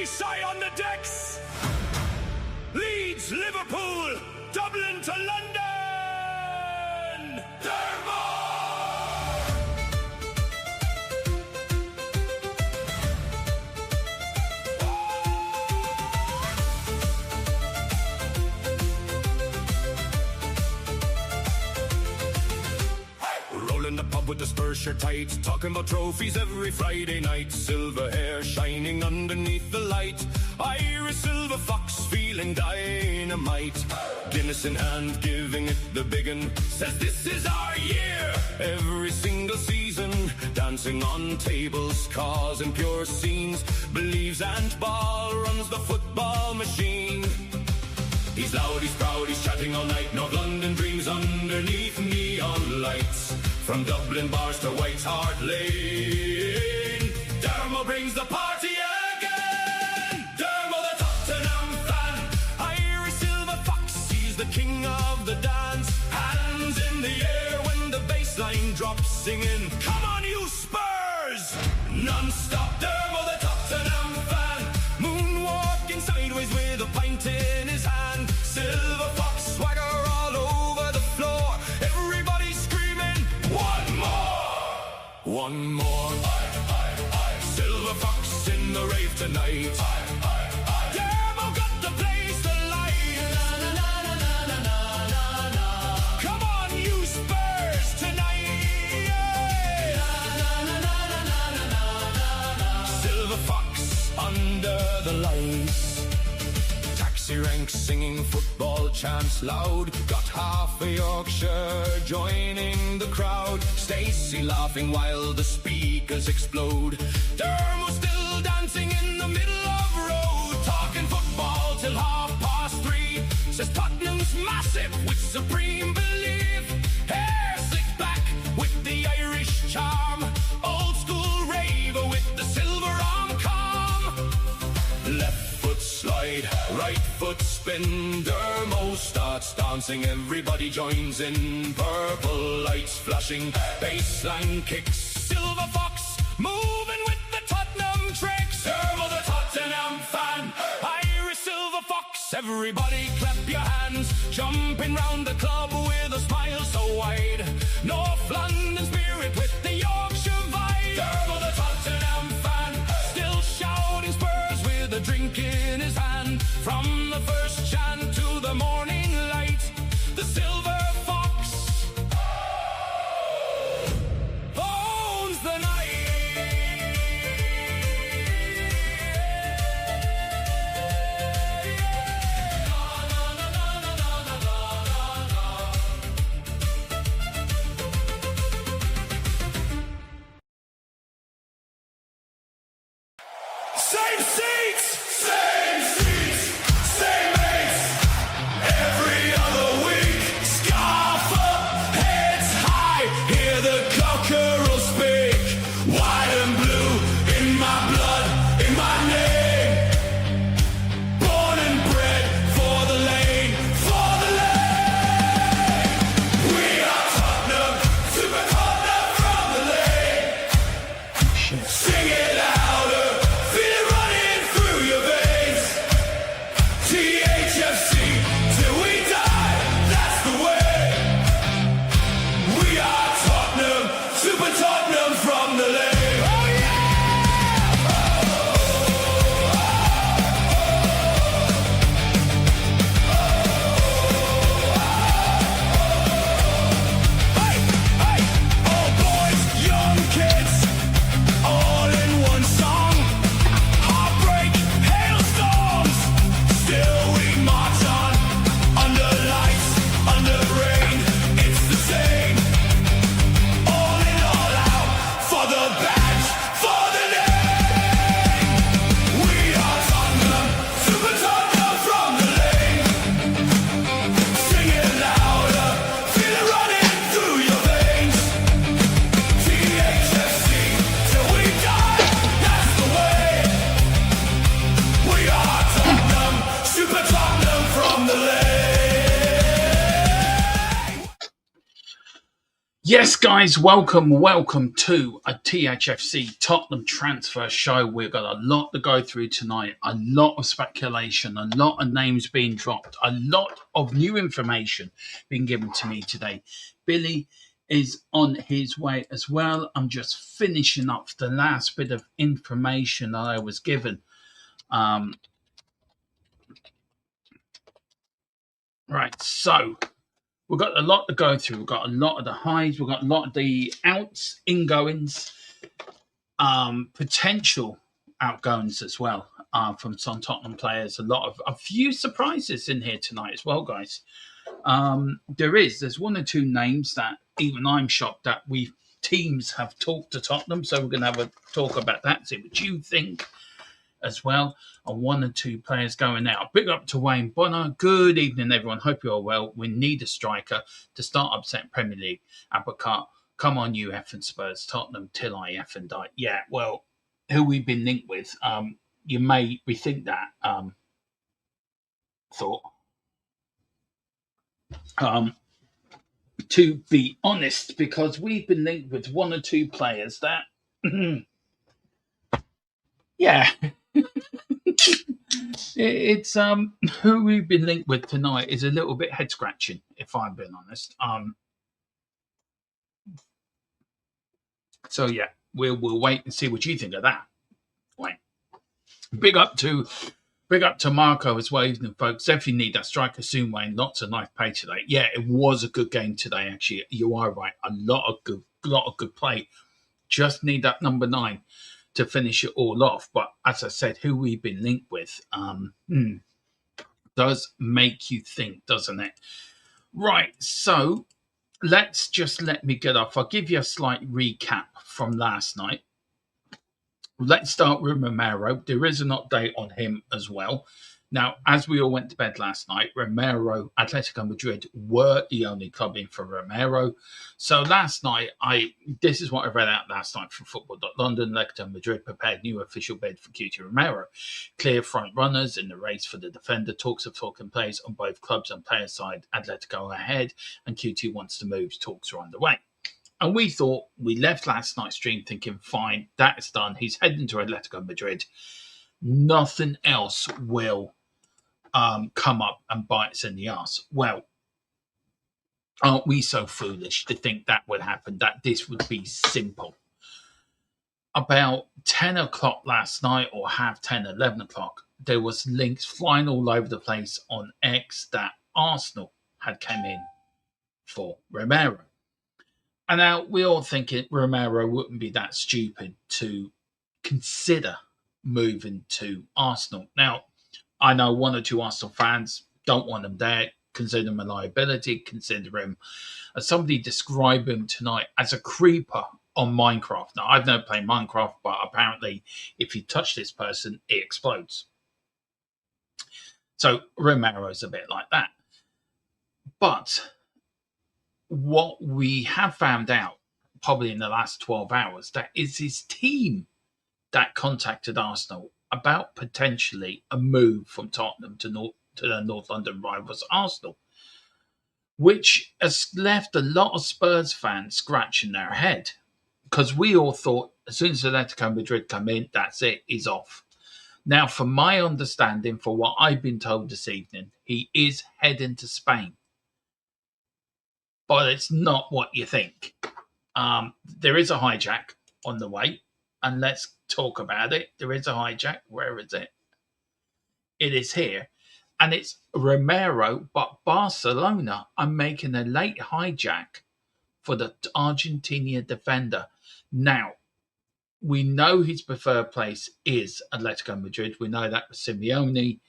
every sigh on the decks. Leeds, Liverpool, Dublin to London. In the pub with the Spurs shirt tight, talking about trophies every Friday night. Silver hair shining underneath the light. Irish silver fox feeling dynamite. Guinness in hand, giving it the big un. Says this is our year. Every single season, dancing on tables, causing pure scenes. Believes Ant Ball runs the football machine. He's loud, he's proud, he's chatting all night. North London dreams underneath neon lights. From Dublin bars to White Hart Lane, Dermo brings the party again. Dermo, the Tottenham fan, Irish silver fox, he's the king of the dance. Hands in the air when the bass line drops, singing, come on you Spurs! Non-stop, Dermo, the Tottenham fan, moonwalking sideways with a pint in his hand. Silver fox swagger all over the floor. Everybody's screaming, one more. Silver fox in the rave tonight. Dermo got the place alight. Come on, you Spurs tonight. Silver fox under the lights. Taxi ranks singing football chants loud. Got half of Yorkshire joining the crowd. Stacey laughing while the speakers explode. Dermo still dancing in the middle of road. Talking football till 3:30. Says Tottenham's massive with supreme belief. Hair slicked back with the Irish charm. Old school raver with the silver arm calm. Left foot slide, right foot spin. Dermo starts dancing, everybody joins in. Purple lights flashing, baseline kicks. Silver fox moving with the Tottenham tricks. Dermo, the Tottenham fan, Irish silver fox. Everybody clap your hands, jumping round the club with a smile so wide. North London spirit with the Yorkshire vibe. Dermo, the Tottenham fan, still shouting Spurs with a drink in his hand. From the first chant to the morning light, the silver fox owns the night. Same seats! Same seats! Same mates! Every other week, scarf up, heads high, hear the cockerel speak. White and blue, in my blood, in my name. Born and bred for the lane, for the lane. We are Tottenham, super Tottenham from the lane. Sing it louder, feel it running Yes, guys, welcome to a THFC Tottenham transfer show. We've got a lot to go through tonight, a lot of speculation, a lot of names being dropped, a lot of new information being given to me today. Billy is on his way as well. I'm just finishing up the last bit of information that I was given. Right, so we've got a lot to go through. We've got a lot of the highs, we've got a lot of the outs, ingoings, potential outgoings as well from some Tottenham players. A few surprises in here tonight as well, guys. There's one or two names that even I'm shocked that teams have talked to Tottenham, so we're going to have a talk about that, see what you think as well. And one or two players going out. Big up to Wayne Bonner. Good evening, everyone. Hope you're well. We need a striker to start upsetting Premier League. Apricot, come on, you effing Spurs. Tottenham till I effing die. Yeah, well, who we've been linked with, you may rethink that thought. To be honest, because we've been linked with one or two players that, yeah, it's who we've been linked with tonight is a little bit head scratching, if I'm being honest. So yeah, we'll wait and see what you think of that. Wait, big up to Marco as well, evening folks. Definitely need that striker soon, Wayne. Lots of nice play today. Yeah, it was a good game today. Actually, you are right. A lot of good play. Just need that number 9 to finish it all off. But as I said, who we've been linked with does make you think, doesn't it? Right. So let me get off. I'll give you a slight recap from last night. Let's start with Romero. There is an update on him as well. Now, as we all went to bed last night, Romero, Atletico Madrid were the only club in for Romero. So last night, this is what I read out last night from Football.London. Atletico Madrid prepared new official bid for QT Romero. Clear front runners in the race for the defender. Talks of talking players on both clubs and player side. Atletico ahead, and QT wants to move. Talks are underway. And we left last night's stream thinking, fine, that is done. He's heading to Atletico Madrid. Nothing else will come up and bite us in the ass. Well, aren't we so foolish to think that would happen, that this would be simple? About 10 o'clock last night, or half 10, 11 o'clock, there was links flying all over the place on X that Arsenal had come in for Romero. And now we're all thinking Romero wouldn't be that stupid to consider moving to Arsenal. Now, I know one or two Arsenal fans don't want him there, consider him a liability, consider him, as somebody described him tonight, as a creeper on Minecraft. Now, I've never played Minecraft, but apparently if you touch this person, it explodes. So Romero's a bit like that. But what we have found out probably in the last 12 hours, that is his team that contacted Arsenal about potentially a move from Tottenham to the North London rivals Arsenal, which has left a lot of Spurs fans scratching their head, because we all thought as soon as Atletico Madrid come in, that's it, he's off. Now, from my understanding, for what I've been told this evening, he is heading to Spain. But it's not what you think. There is a hijack on the way, and let's talk about it. There is a hijack. Where is it? It is here, and it's Romero, but Barcelona are making a late hijack for the Argentinian defender. Now, we know his preferred place is Atletico Madrid. We know that with Simeone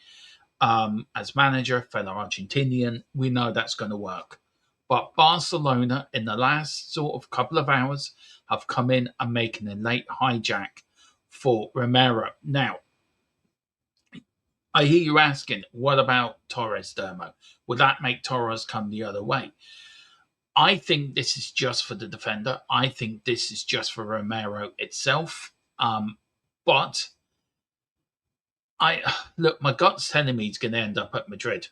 as manager, fellow Argentinian. We know that's going to work. But Barcelona, in the last sort of couple of hours, have come in and making a late hijack for Romero. Now, I hear you asking, what about Torres, Dermo? Would that make Torres come the other way? I think this is just for the defender. I think this is just for Romero itself. But look, my gut's telling me he's going to end up at Madrid.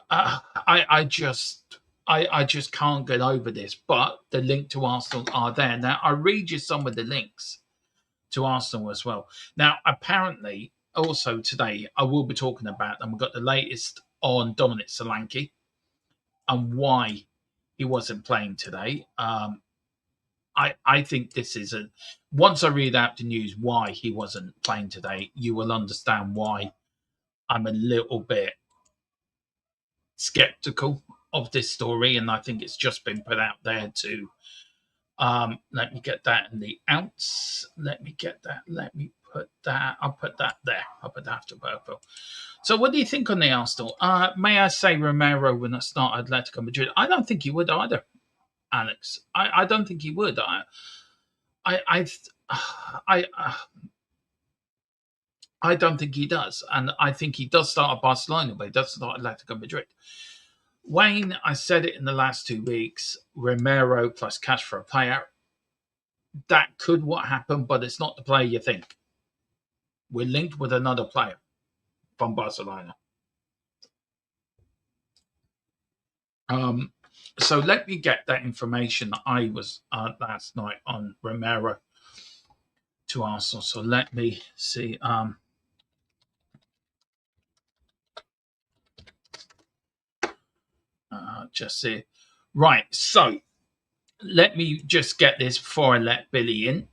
I just can't get over this. But the link to Arsenal are there. Now, I read you some of the links to Arsenal as well. Now, apparently, also today, I will be talking about them. We've got the latest on Dominic Solanke and why he wasn't playing today. I think this is once I read out the news why he wasn't playing today, you will understand why I'm a little bit skeptical of this story, and I think it's just been put out there to let me get that in the outs. Let me get that. Let me put that. I'll put that there. I'll put that after purple. So what do you think on the Arsenal? May I say Romero will not start Atletico Madrid? I don't think he would either, Alex. I don't think he would. I don't think he does. And I think he does start at Barcelona, but he does start Atletico Madrid. Wayne, I said it in the last 2 weeks, Romero plus cash for a player. That could what happen, but it's not the player you think. We're linked with another player from Barcelona. So let me get that information that I was last night on Romero to Arsenal. So let me see. Just see. Right. So let me just get this before I let Billy in.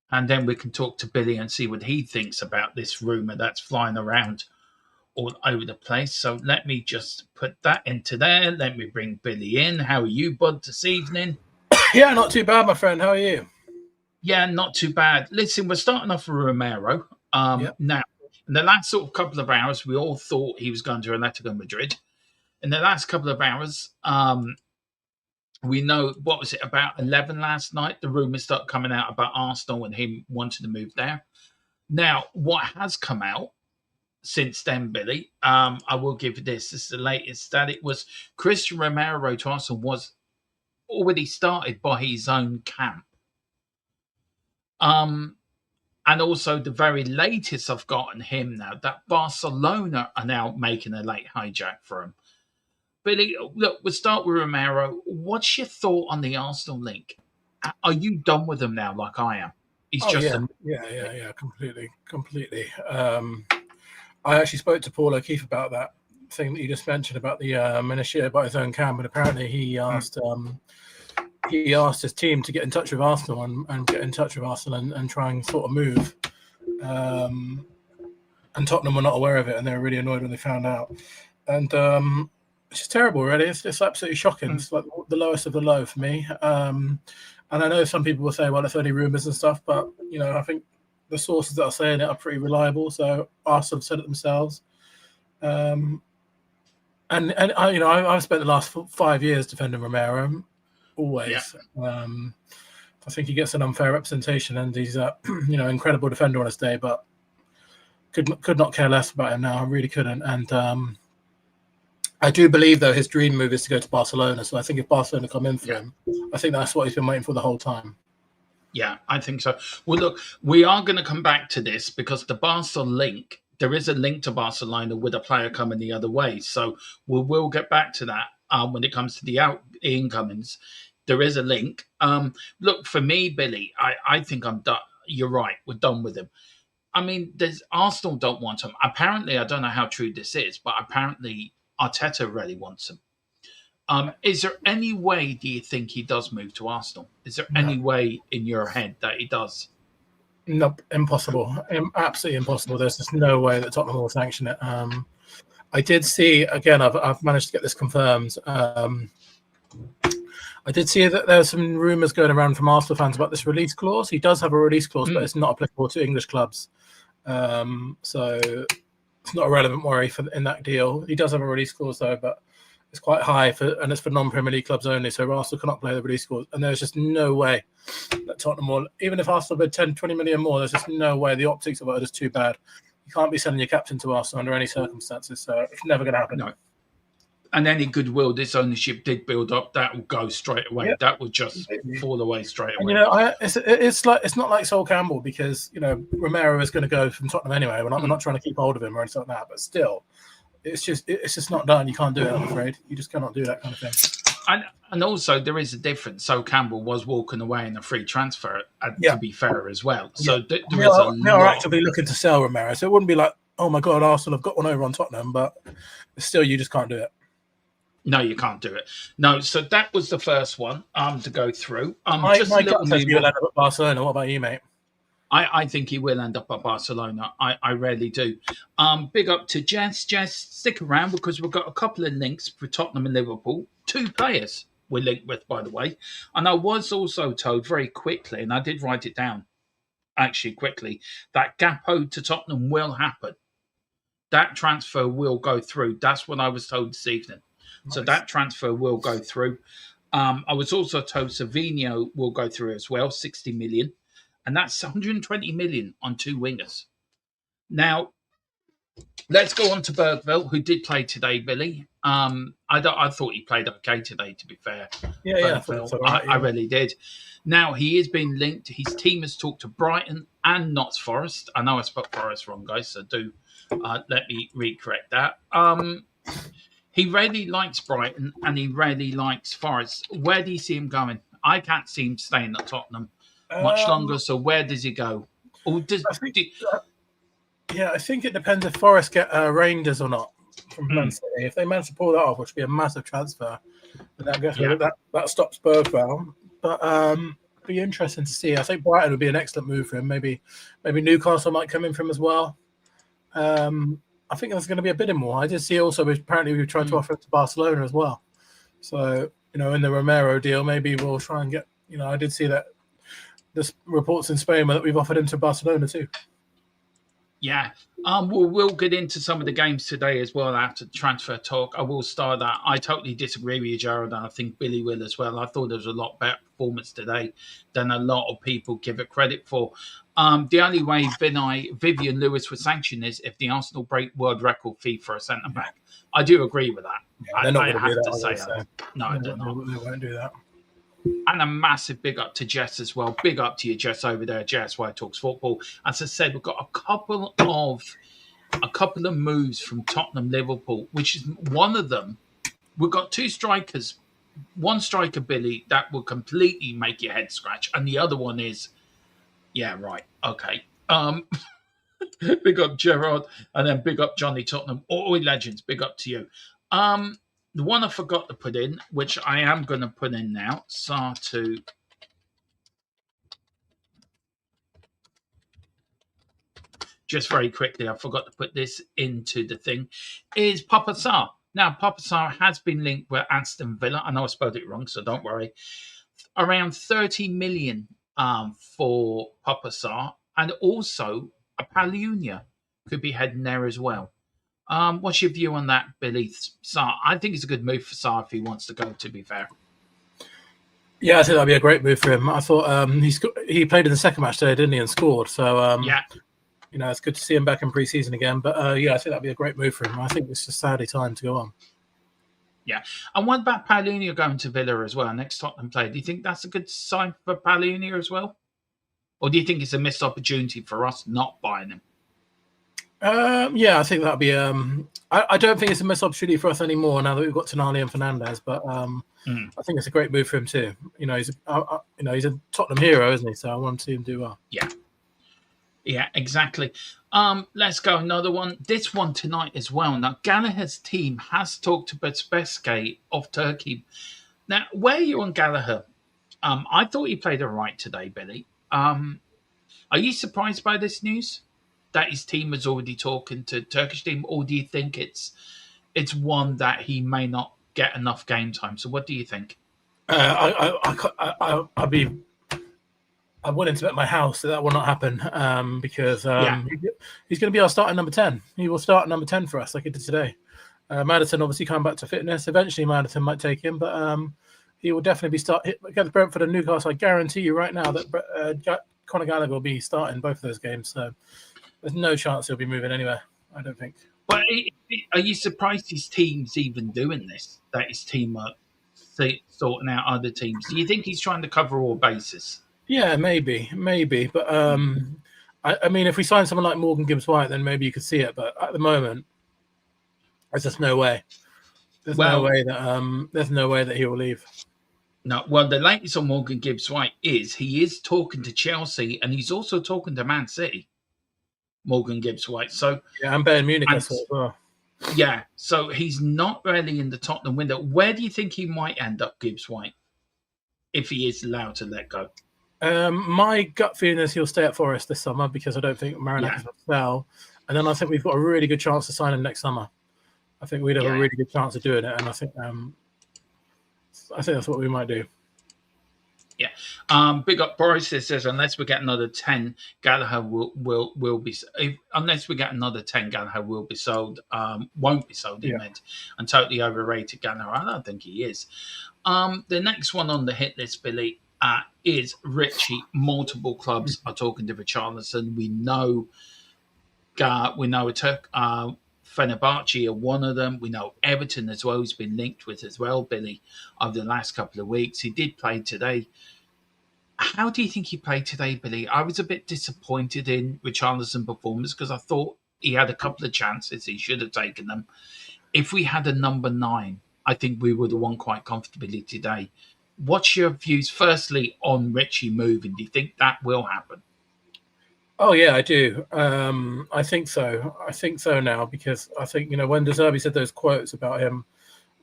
And then we can talk to Billy and see what he thinks about this rumor that's flying around all over the place. So let me just put that into there. Let me bring Billy in. How are you, bud, this evening? Yeah, not too bad, my friend. How are you? Yeah, not too bad. Listen, we're starting off with Romero. Now, in the last sort of couple of hours, we all thought he was going to Atletico Madrid. In the last couple of hours, we know, what was it, about 11 last night? The rumours start coming out about Arsenal and him wanting to move there. Now, what has come out since then, Billy, I will give you this. This is the latest, that it was Christian Romero to Arsenal was already started by his own camp. And also the very latest I've gotten him now, that Barcelona are now making a late hijack for him. Billy, look, we'll start with Romero. What's your thought on the Arsenal link? Are you done with him now, like I am? He's completely. I actually spoke to Paul O'Keefe about that thing that you just mentioned about the Minashir by his own camp, and apparently he asked his team to get in touch with Arsenal and get in touch with Arsenal and try and sort of move. And Tottenham were not aware of it, and they were really annoyed when they found out. And it's just terrible, really. It's absolutely shocking. It's like the lowest of the low for me. And I know some people will say, well, it's only rumours and stuff, but, you know, I think the sources that are saying it are pretty reliable. So Arsenal have said it themselves. And I, you know, I've spent the last 5 years defending Romero, always. Yeah. I think he gets an unfair representation, and he's a incredible defender on his day, but could not care less about him now. I really couldn't. And I do believe, though, his dream move is to go to Barcelona. So I think if Barcelona come in for him, I think that's what he's been waiting for the whole time. Yeah, I think so. Well, look, we are going to come back to this because the Barcelona link, there is a link to Barcelona with a player coming the other way. So we will get back to that when it comes to the incomings. There is a link. Look, for me, Billy, I think I'm done. You're right. We're done with him. I mean, Arsenal don't want him. Apparently, I don't know how true this is, but apparently Arteta really wants him. Is there any way, do you think he does move to Arsenal? Is there any way in your head that he does? Nope, impossible. Absolutely impossible. There's just no way that Tottenham will sanction it. I did see, again, I've managed to get this confirmed. I did see that there are some rumours going around from Arsenal fans about this release clause. He does have a release clause, but it's not applicable to English clubs. So it's not a relevant worry in that deal. He does have a release clause, though, but it's quite high, and it's for non-Premier League clubs only, so Arsenal cannot play the release clause. And there's just no way that Tottenham will, even if Arsenal bid 10, 20 million more, there's just no way. The optics of it are just too bad. You can't be selling your captain to Arsenal under any circumstances, so it's never going to happen. No. And any goodwill this ownership did build up, that will go straight away. Yep. That will just fall away straight away. And, it's not like Sol Campbell, because Romero is going to go from Tottenham anyway. We're not trying to keep hold of him or anything like that. But still, it's just not done. You can't do it. I'm afraid you just cannot do that kind of thing. And also there is a difference. So Campbell was walking away in a free transfer, to be fair as well. So there is we are actively looking to sell Romero. So it wouldn't be like, oh my God, Arsenal have got one over on Tottenham, but still you just can't do it. No, you can't do it. No, so that was the first one to go through. My gut says you'll end up at Barcelona. What about you, mate? I think he will end up at Barcelona. I really do. Big up to Jess. Jess, stick around because we've got a couple of links for Tottenham and Liverpool. 2 players we're linked with, by the way. And I was also told very quickly, and I did write it down actually quickly, that Gakpo to Tottenham will happen. That transfer will go through. That's what I was told this evening. Nice. So that transfer will go through. I was also told Savinho will go through as well, 60 million. And that's 120 million on 2 wingers. Now, let's go on to Bergville, who did play today, Billy. I thought he played okay today, to be fair. Yeah, I really did. Now, he is being linked. His team has talked to Brighton and Notts Forest. I know I spelled Forest wrong, guys, so do let me recorrect that. He really likes Brighton and he really likes Forest. Where do you see him going? I can't see him staying at Tottenham much longer, so where does he go? Or I think it depends if Forest get Rangers or not from Man City. If they manage to pull that off, which would be a massive transfer, then that stops Bergville. But be interesting to see. I think Brighton would be an excellent move for him. Maybe Newcastle might come in for him as well. I think there's going to be a bit more. I did see also apparently we tried to offer it to Barcelona as well. So in the Romero deal, maybe we'll try and get. I did see that. There's reports in Spain that we've offered him to Barcelona too. Yeah. We'll get into some of the games today as well after transfer talk. I will start that. I totally disagree with you, Jared, and I think Billy will as well. I thought there was a lot better performance today than a lot of people give it credit for. The only way Vivian Lewis was sanctioned is if the Arsenal break world record fee for a centre-back. I do agree with that. Yeah, they're not going to do that. No, they're not. They won't do that. And a massive big up to Jess as well. Big up to you, Jess, over there. Jess, why talks football. As I said, we've got a couple of moves from Tottenham Liverpool, which is one of them. We've got 2 strikers. One striker, Billy, that will completely make your head scratch, and the other one is, yeah, right, okay. Big up Gerard, and then big up Johnny Tottenham. All legends. Big up to you. The one I forgot to put in, which I am going to put in now, Sartu. Just very quickly, I forgot to put this into the thing, is Papa Sarr. Now, Papa Sarr has been linked with Aston Villa. I know I spelled it wrong, so don't worry. Around 30 million for Papa Sarr, and also a Palunia could be heading there as well. What's your view on that, Billy? Sarr, I think it's a good move for Sarr if he wants to go, to be fair. Yeah, I think that'd be a great move for him. I thought he played in the second match today, didn't he, and scored. So, it's good to see him back in pre-season again. But, I think that'd be a great move for him. I think it's just sadly time to go on. Yeah. And what about Palunia going to Villa as well, next Tottenham play? Do you think that's a good sign for Palunia as well? Or do you think it's a missed opportunity for us not buying him? I think that'd be. I don't think it's a missed opportunity for us anymore now that we've got Tonali and Fernandes. But I think it's a great move for him too. He's a Tottenham hero, isn't he? So I want to see him do well. Yeah, exactly. Let's go another one. This one tonight as well. Now Gallagher's team has talked to Bezbeske of Turkey. Now, where are you on Gallagher? I thought he played all right today, Billy. Are you surprised by this news? That his team was already talking to Turkish team, or do you think it's one that he may not get enough game time? So, what do you think? I'm willing to bet my house that will not happen because he's going to be our starting number 10. He will start at number 10 for us, like he did today. Maddison obviously coming back to fitness. Eventually, Maddison might take him, but he will definitely be starting against Brentford and Newcastle. I guarantee you right now that Conor Gallagher will be starting both of those games. So. There's no chance he'll be moving anywhere, I don't think. But are you surprised his team's even doing this? That his team are sorting out other teams? Do you think he's trying to cover all bases? Yeah, maybe. But I mean, if we sign someone like Morgan Gibbs-White, then maybe you could see it. But at the moment, There's just no way. There's no way that he will leave. No, well, the latest on Morgan Gibbs-White is he is talking to Chelsea and he's also talking to Man City. Morgan Gibbs-White. So yeah, and Bayern Munich as well. Yeah, so he's not really in the Tottenham window. Where do you think he might end up, Gibbs-White, if he is allowed to let go? My gut feeling is he'll stay at Forest this summer because I don't think Marinakis will sell. And then I think we've got a really good chance to sign him next summer. I think we'd have a really good chance of doing it, and I think that's what we might do. Yeah. Big up Boris says unless we get another 10, Gallagher will be unless we get another 10, Gallagher will be sold. Won't be sold, he meant. And totally overrated Gallagher. I don't think he is. The next one on the hit list, Billy, is Richie. Multiple clubs are talking to Richarlison. We know Fenerbahce are one of them. We know Everton as well has been linked with as well, Billy, over the last couple of weeks. He did play today. How do you think he played today, Billy? I was a bit disappointed in Richarlison's performance because I thought he had a couple of chances. He should have taken them. If we had a number 9, I think we would have won quite comfortably today. What's your views, firstly, on Richie moving? Do you think that will happen? Oh, yeah, I do. I think so. I think so now because I think, when De Zerbi said those quotes about him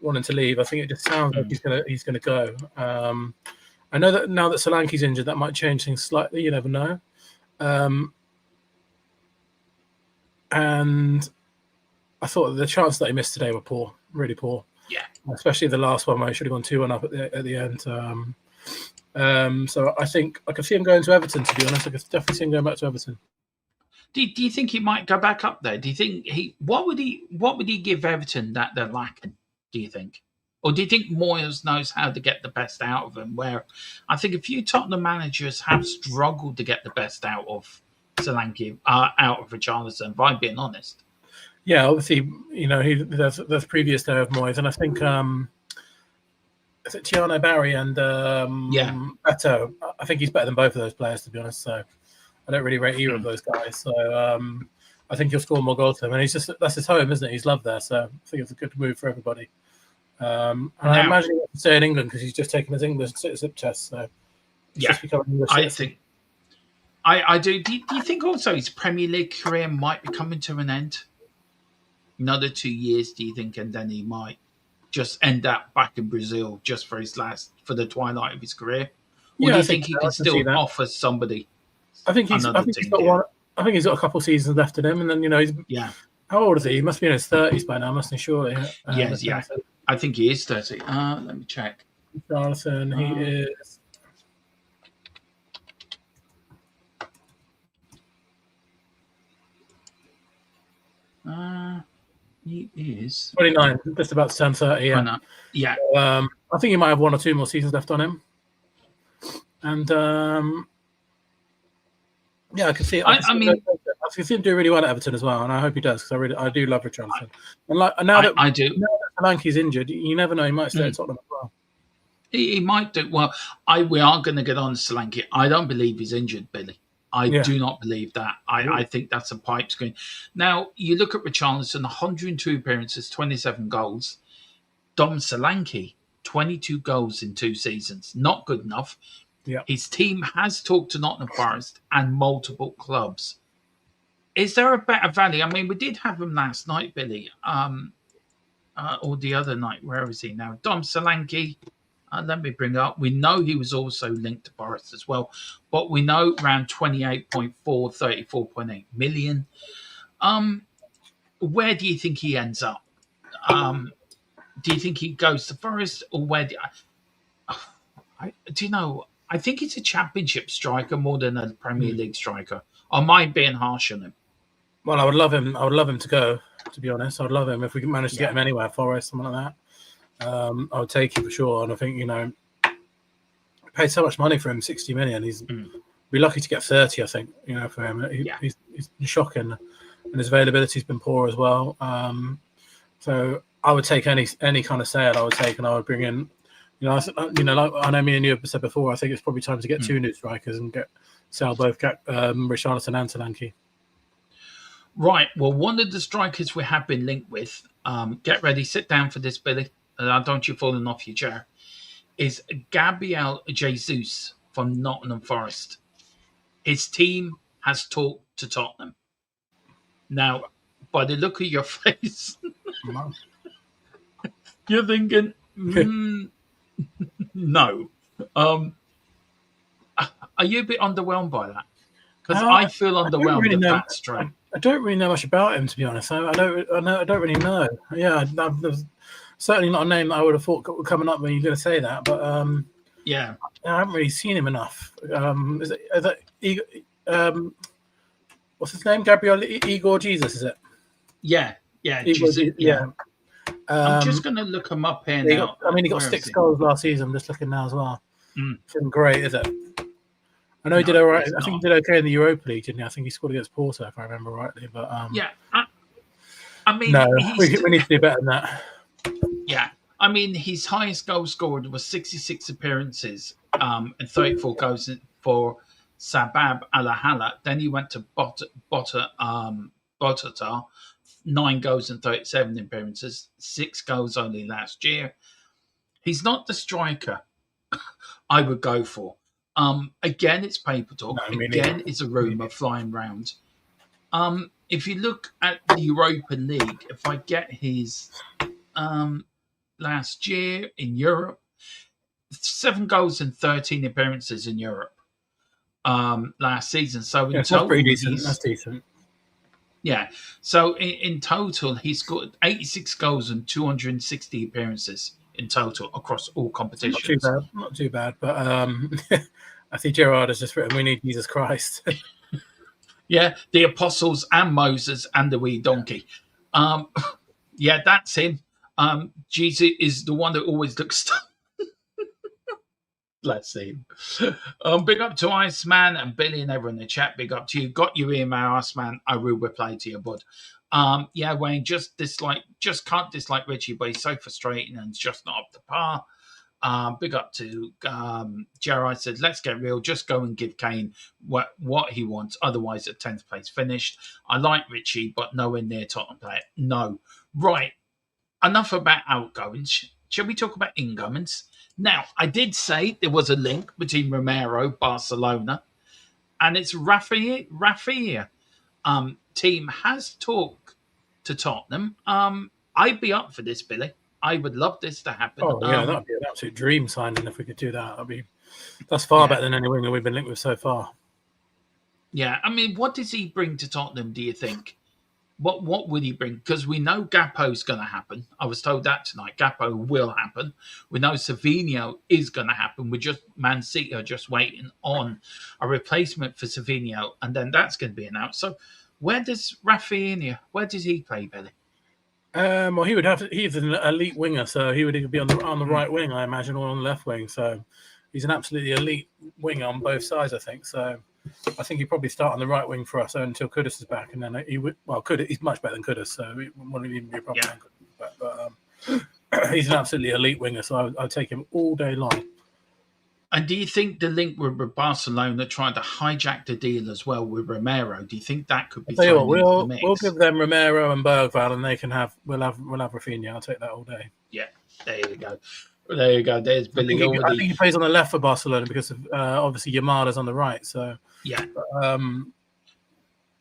wanting to leave, I think it just sounds like he's gonna go. I know that now that Solanke's injured, that might change things slightly. You never know. And I thought the chances that he missed today were poor, really poor. Yeah. Especially the last one where he should have gone 2-1 up at the end. So I think I could see him going to Everton, to be honest. I could definitely see him going back to Everton. Do you think he might go back up there? Do you think what would he give Everton that they're lacking, do you think? Or do you think Moyes knows how to get the best out of him? Where I think a few Tottenham managers have struggled to get the best out of Solanke, out of Richarlison, if I'm being honest. Yeah, obviously, there's previous there of Moyes, and I think is it Tiano Barry and Beto? I think he's better than both of those players, to be honest. So I don't really rate either of those guys. So I think he'll score more goals to him, and that's his home, isn't it? He's loved there, so I think it's a good move for everybody. And I imagine he wants to stay in England because he's just taken his English citizenship test. So just becoming English citizen. I do. Do you think also his Premier League career might be coming to an end? Another 2 years, do you think, and then he might just end up back in Brazil just for the twilight of his career? Or do you think he can still offer somebody? I think he's got a couple of seasons left in him, and then he's how old is he? He must be in his 30s by now, mustn't he? Surely. Yes, yeah. I think he is 30. Let me check. Jonathan, he is. He is 29, just about to turn 30. Yeah. Yeah. I think he might have 1 or 2 more seasons left on him. And I can see. I can see him do really well at Everton as well, and I hope he does because I do love Richarlison. And now that Solanke's injured, you never know, he might stay at Tottenham as well. He might do well. We are going to get on to Solanke. I don't believe he's injured, Billy. I do not believe that. I think that's a pipe screen. Now, you look at Richarlison, 102 appearances, 27 goals. Dom Solanke, 22 goals in 2 seasons. Not good enough. Yeah. His team has talked to Nottingham Forest and multiple clubs. Is there a better value? I mean, we did have him last night, Billy, or the other night. Where is he now? Dom Solanke. Let me bring up. We know he was also linked to Forest as well, but we know around 28.4, 34.8 million. Where do you think he ends up? Do you think he goes to Forest, or where? Do you know? I think he's a Championship striker more than a Premier League striker. Or am I being harsh on him? Well, I would love him. I would love him to go. To be honest, I'd love him if we could manage to get him anywhere, Forest, something like that. I would take him for sure. And I think paid so much money for him, 60 million. He's be lucky to get 30. I think for him, he's shocking, and his availability's been poor as well. So I would take any kind of sale. I would take, and I would bring in. Like I know me and you have said before. I think it's probably time to get 2 new strikers and sell both Richarlison and Solanke. Right. Well, one of the strikers we have been linked with get ready, sit down for this, Billy. Don't you falling off your chair. Is Gabriel Jesus from Nottingham Forest. His team has talked to Tottenham. Now, by the look of your face, you're thinking, no. Are you a bit underwhelmed by that? Because I feel underwhelmed at that straight. I don't really know much about him, to be honest. I don't really know. Yeah, there's certainly not a name that I would have thought coming up when you're going to say that. But yeah, I haven't really seen him enough. What's his name? Gabriel Igor Jesus, is it? Yeah. Jesus, yeah. I'm just going to look him up here now. He got 6 goals last season. I'm just looking now as well. Feeling great, is it? I know he did all right. I think he did okay in the Europa League, didn't he? I think he scored against Porto, if I remember rightly. But yeah, I mean, no, we need to do better than that. Yeah, I mean, his highest goal scored was 66 appearances and 34 goals for Sabab Alahala. Then he went to Botata, 9 goals and 37 appearances, 6 goals only last year. He's not the striker I would go for. Again, it's paper talk. Again, it's a rumour flying round. If you look at the Europa League, if I get his last year in Europe, 7 goals and 13 appearances in Europe last season. So in total, that's pretty decent. That's decent. Yeah. So in total, he's got 86 goals and 260 appearances in total across all competitions. Not too bad. But I see Gerard has just written, "We need Jesus Christ." Yeah, the apostles and Moses and the wee donkey. Yeah, that's him. Jesus is the one that always looks. Bless him. Big up to Iceman and Billy and everyone in the chat. Big up to you. Got your email, Iceman. I will reply to you, bud. Yeah, Wayne, just can't dislike Richie, but he's so frustrating and it's just not up to par. Big up to Gerard said, let's get real. Just go and give Kane what he wants. Otherwise, a 10th place finished. I like Richie, but nowhere near Tottenham player. No. Right. Enough about outgoings. Shall we talk about incomings? Now, I did say there was a link between Romero, Barcelona, and it's Rafinha. Team has talked to Tottenham. I'd be up for this, Billy. I would love this to happen. Oh yeah, that'd be an absolute dream signing if we could do that. That's far better than any winger we've been linked with so far. Yeah, I mean, what does he bring to Tottenham? Do you think? What would he bring? Because we know Gakpo's going to happen. I was told that tonight. Gakpo will happen. We know Savinho is going to happen. Man City are just waiting on a replacement for Savinho, and then that's going to be announced. So, where does Rafinha? Where does he play, Billy? Well, he's an elite winger, so he would either be on the right wing, I imagine, or on the left wing. So, he's an absolutely elite winger on both sides, I think. So, I think he'd probably start on the right wing for us until Kudus is back, and then he's much better than Kudus, so it wouldn't even be a problem. Yeah. But he's an absolutely elite winger, so I'd take him all day long. And do you think the link with Barcelona trying to hijack the deal as well with Romero? Do you think that could be thrown into the mix? We'll give them Romero and Bergvall, and they can we'll have Rafinha. I'll take that all day. Yeah, there you go. There's Billy. I think he plays on the left for Barcelona because of, obviously Yamada's on the right. So yeah,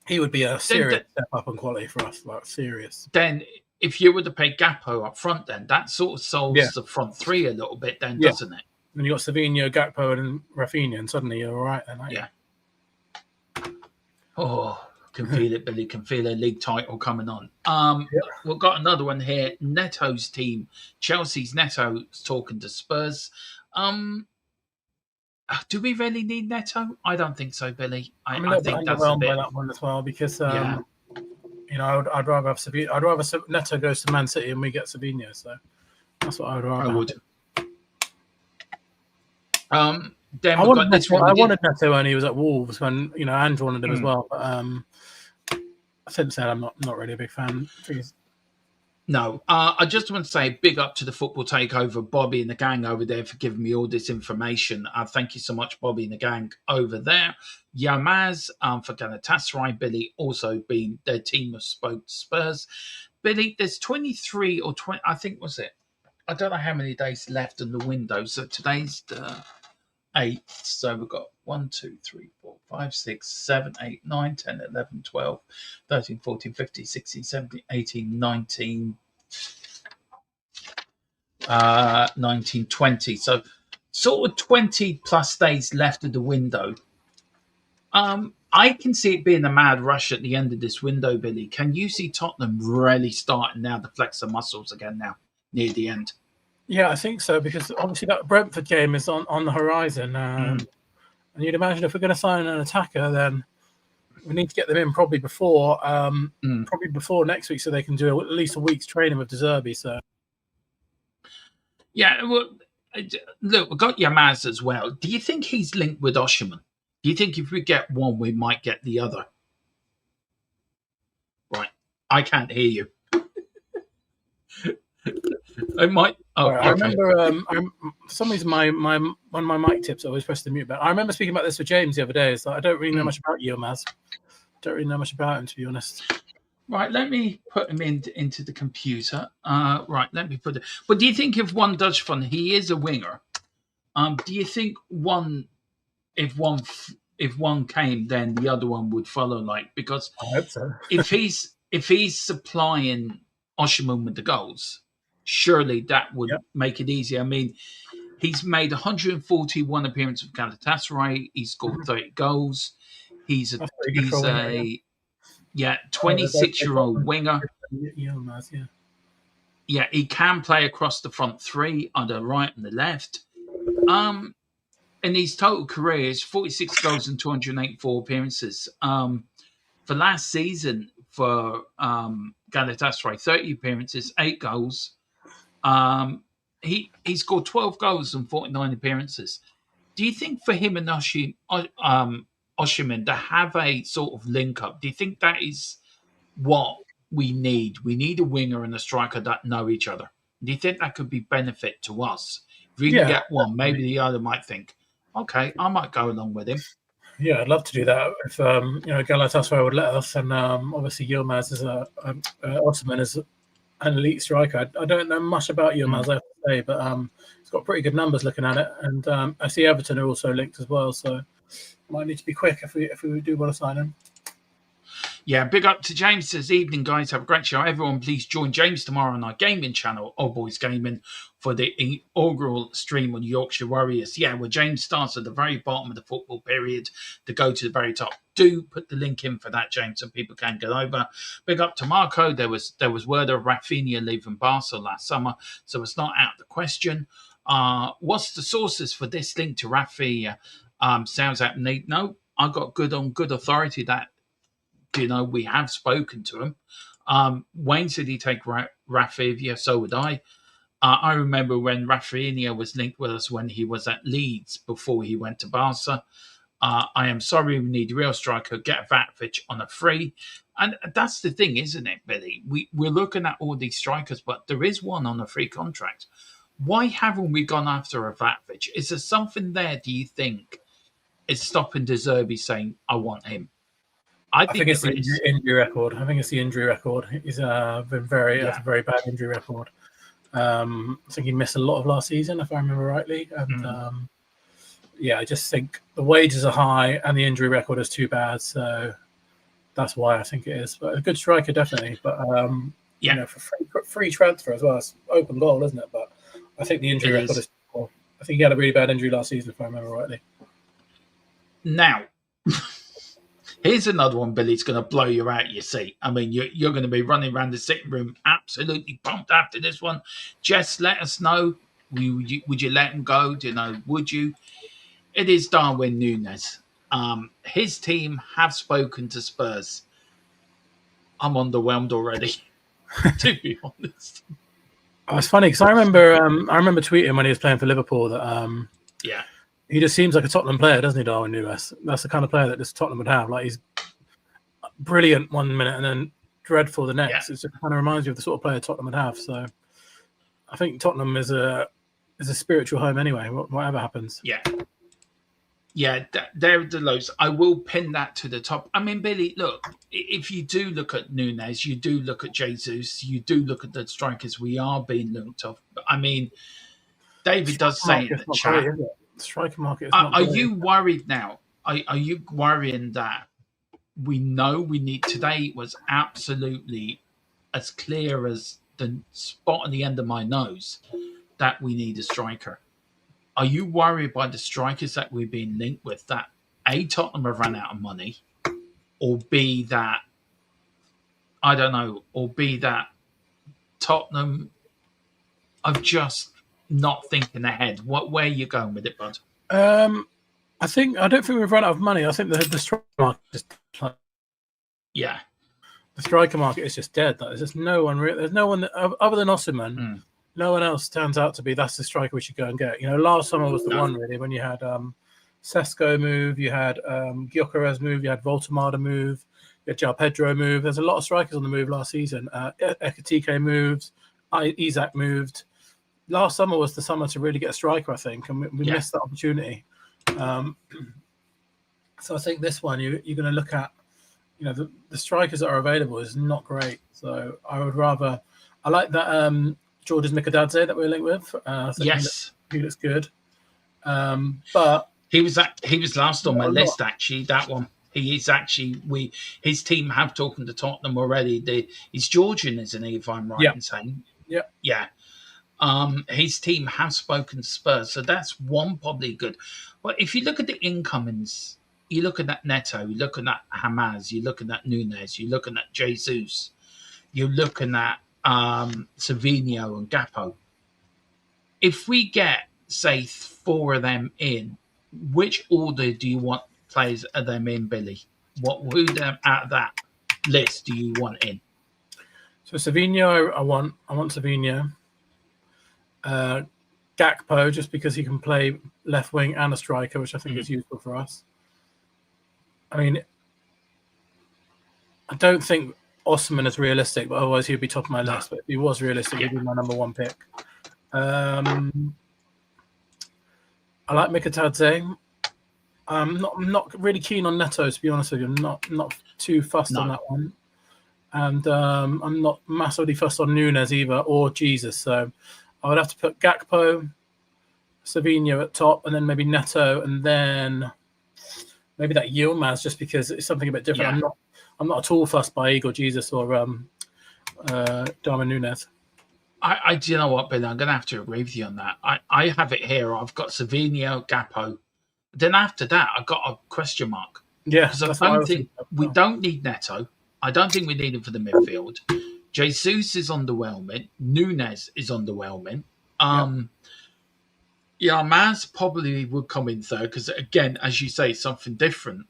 he would be a serious step up in quality for us. Like serious. Then, if you were to pay Gakpo up front, then that sort of solves the front three a little bit, then doesn't it? And you got Savinho, Gakpo, and Rafinha, and suddenly you're all right then. Yeah. Oh, can feel it, Billy. Can feel a league title coming on. We've got another one here. Neto's team, Chelsea's Neto's talking to Spurs. Do we really need Neto? I don't think so, Billy. I think that's a bit by that one as well because I'd rather have Savinho. I'd rather Neto goes to Man City and we get Savinho. So that's what I would rather. I would. I wanted Neto when he was at Wolves when Ange wanted him as well. But since then, I'm not really a big fan. No, I just want to say big up to the Football Takeover, Bobby and the gang over there for giving me all this information. Thank you so much, Bobby and the gang over there. Yamaz for Galatasaray, Billy also being their team of spoke Spurs. Billy, there's 23 or 20. I think was it. I don't know how many days left in the window. So today's the 8th. So we've got 1, 2, 3, 4, 5, 6, 7, 8, 9, 10, 11, 12, 13, 14, 15, 16, 17, 18, 19, 19, 20. So sort of 20 plus days left of the window. I can see it being a mad rush at the end of this window, Billy. Can you see Tottenham really starting now to flex their muscles again now near the end? Yeah, I think so, because obviously that Brentford game is on the horizon. And you'd imagine if we're going to sign an attacker, then we need to get them in probably before next week, so they can do at least a week's training with De Zerbi. So, yeah, well, look, we've got Yamaz as well. Do you think he's linked with Osherman? Do you think if we get one, we might get the other? Right, I can't hear you. I might. Oh, I remember. For some reason, my one of my mic tips I always press the mute button. I remember speaking about this with James the other day. It's like, I don't really know much about Yilmaz. Don't really know much about him, to be honest. Right, let me put him into the computer. Right, let me put it. But do you think if one does fun, he is a winger? Do you think if one came, then the other one would follow? Like, because I hope so. if he's supplying Osherman with the goals, surely that would make it easy. I mean, he's made 141 appearances with Galatasaray. He's scored 30 goals. He's a 26-year-old winger. Yeah, he can play across the front three on the right and the left. And his total career is 46 goals and 284 appearances. For last season for Galatasaray, 30 appearances, 8 goals. He scored 12 goals and 49 appearances. Do you think for him and Osherman to have a sort of link up, do you think that is what we need? We need a winger and a striker that know each other. Do you think that could be benefit to us? If we can get one, maybe the other might think, okay, I might go along with him. Yeah, I'd love to do that if Galatasaray would let us. And obviously Yilmaz is Osman is an elite striker. I don't know much about Yilmaz, I have to say, but he's got pretty good numbers looking at it. And I see Everton are also linked as well, so might need to be quick if we do want to sign him. Yeah, big up to James. Says, evening, guys. Have a great show. Everyone, please join James tomorrow on our gaming channel, Old Boys Gaming, for the inaugural stream on Yorkshire Warriors. Yeah, where James starts at the very bottom of the football period to go to the very top. Do put the link in for that, James, so people can get over. Big up to Marco. There was word of Rafinha leaving Barca last summer, so it's not out of the question. What's the sources for this link to Rafinha? Sounds out neat. No, I got good authority that we have spoken to him. Wayne said he'd take Rafinha, so would I. I remember when Rafinha was linked with us when he was at Leeds before he went to Barca. I am sorry, we need a real striker. Get Vatvich on a free. And that's the thing, isn't it, Billy? We're looking at all these strikers, but there is one on a free contract. Why haven't we gone after a Vatvich? Is there something there, do you think, is stopping De Zerbi saying, I want him? I think it's the injury record. I think it's the injury record. He's been that's a very bad injury record. I think he missed a lot of last season, if I remember rightly. And I just think the wages are high and the injury record is too bad. So that's why I think it is. But a good striker, definitely. But for free transfer as well. It's open goal, isn't it? But I think the injury record is poor. I think he had a really bad injury last season, if I remember rightly. Now, here's another one, Billy. It's going to blow you out your seat. I mean, you're going to be running around the sitting room absolutely pumped after this one. Just let us know. Would you let him go? Would you? It is Darwin Núñez. His team have spoken to Spurs. I'm underwhelmed already, to be honest. Oh, it's funny because I remember tweeting when he was playing for Liverpool that he just seems like a Tottenham player, doesn't he, Darwin Núñez? That's the kind of player that just Tottenham would have. Like, he's brilliant one minute and then dreadful the next. It just kind of reminds you of the sort of player Tottenham would have. So I think Tottenham is a spiritual home anyway, whatever happens. Yeah. Yeah, they're the lows. I will pin that to the top. I mean, Billy, look, if you do look at Nunes, you do look at Jesus, you do look at the strikers we are being looked off. I mean, David does say in the not chat, great, is it? The striker market is not are great. you worried now? Are you worrying that we know we need today was absolutely as clear as the spot on the end of my nose that we need a striker? Are you worried by the strikers that we've been linked with that A, Tottenham have run out of money, or B, that I don't know, or B, that Tottenham are just not thinking ahead? Where are you going with it, bud? I don't think we've run out of money. I think the striker market is Yeah. The striker market is just dead. There's just no one. There's no one other than Osimhen. No one else stands out to be that's the striker we should go and get. Last summer was the one really when you had Sesko move, you had Gyökeres move, you had Voltemada move, you had João Pedro move. There's a lot of strikers on the move last season. Ekitike moves, Isak moved. Last summer was the summer to really get a striker, I think, and we missed that opportunity. So I think this one you're going to look at. The strikers that are available is not great. So I would rather. I like that Georges Mikadadze that we're linked with. Yes, he looks good. But he was last on my list actually. That one. He is actually his team have talked to Tottenham already. He's Georgian, isn't he? If I'm right in saying. Yeah. His team has spoken to Spurs, so that's one probably good. But if you look at the incomings, you look at that Neto, you look at that Hamas, you look at that Nunes, you look at that Jesus, you're looking at Savinho and Gakpo. If we get, say, 4 of them in, which order do you want players of them in, Billy? Who them out of that list do you want in? So Savinho, I want Savinho. Gakpo, just because he can play left wing and a striker, which I think is useful for us. I mean, I don't think Osimhen is realistic, but otherwise he'd be top of my list. But if he was realistic, he'd be my number 1 pick. I like Mikatadze. I'm not really keen on Neto, to be honest with you. I'm not too fussed on that one. And I'm not massively fussed on Nunes either, or Jesus. So I would have to put Gakpo, Savinho at top, and then maybe Neto, and then maybe that Yilmaz, just because it's something a bit different. Yeah. I'm not at all fussed by Igor Jesus or Darwin Nunes. Do you know what, Ben? I'm going to have to agree with you on that. I have it here. I've got Savinho, Gakpo. Then after that, I've got a question mark. Yeah, because I don't think we don't need Neto. I don't think we need him for the midfield. Jesus is underwhelming. Nunes is underwhelming. Maz probably would come in third because, again, as you say, something different.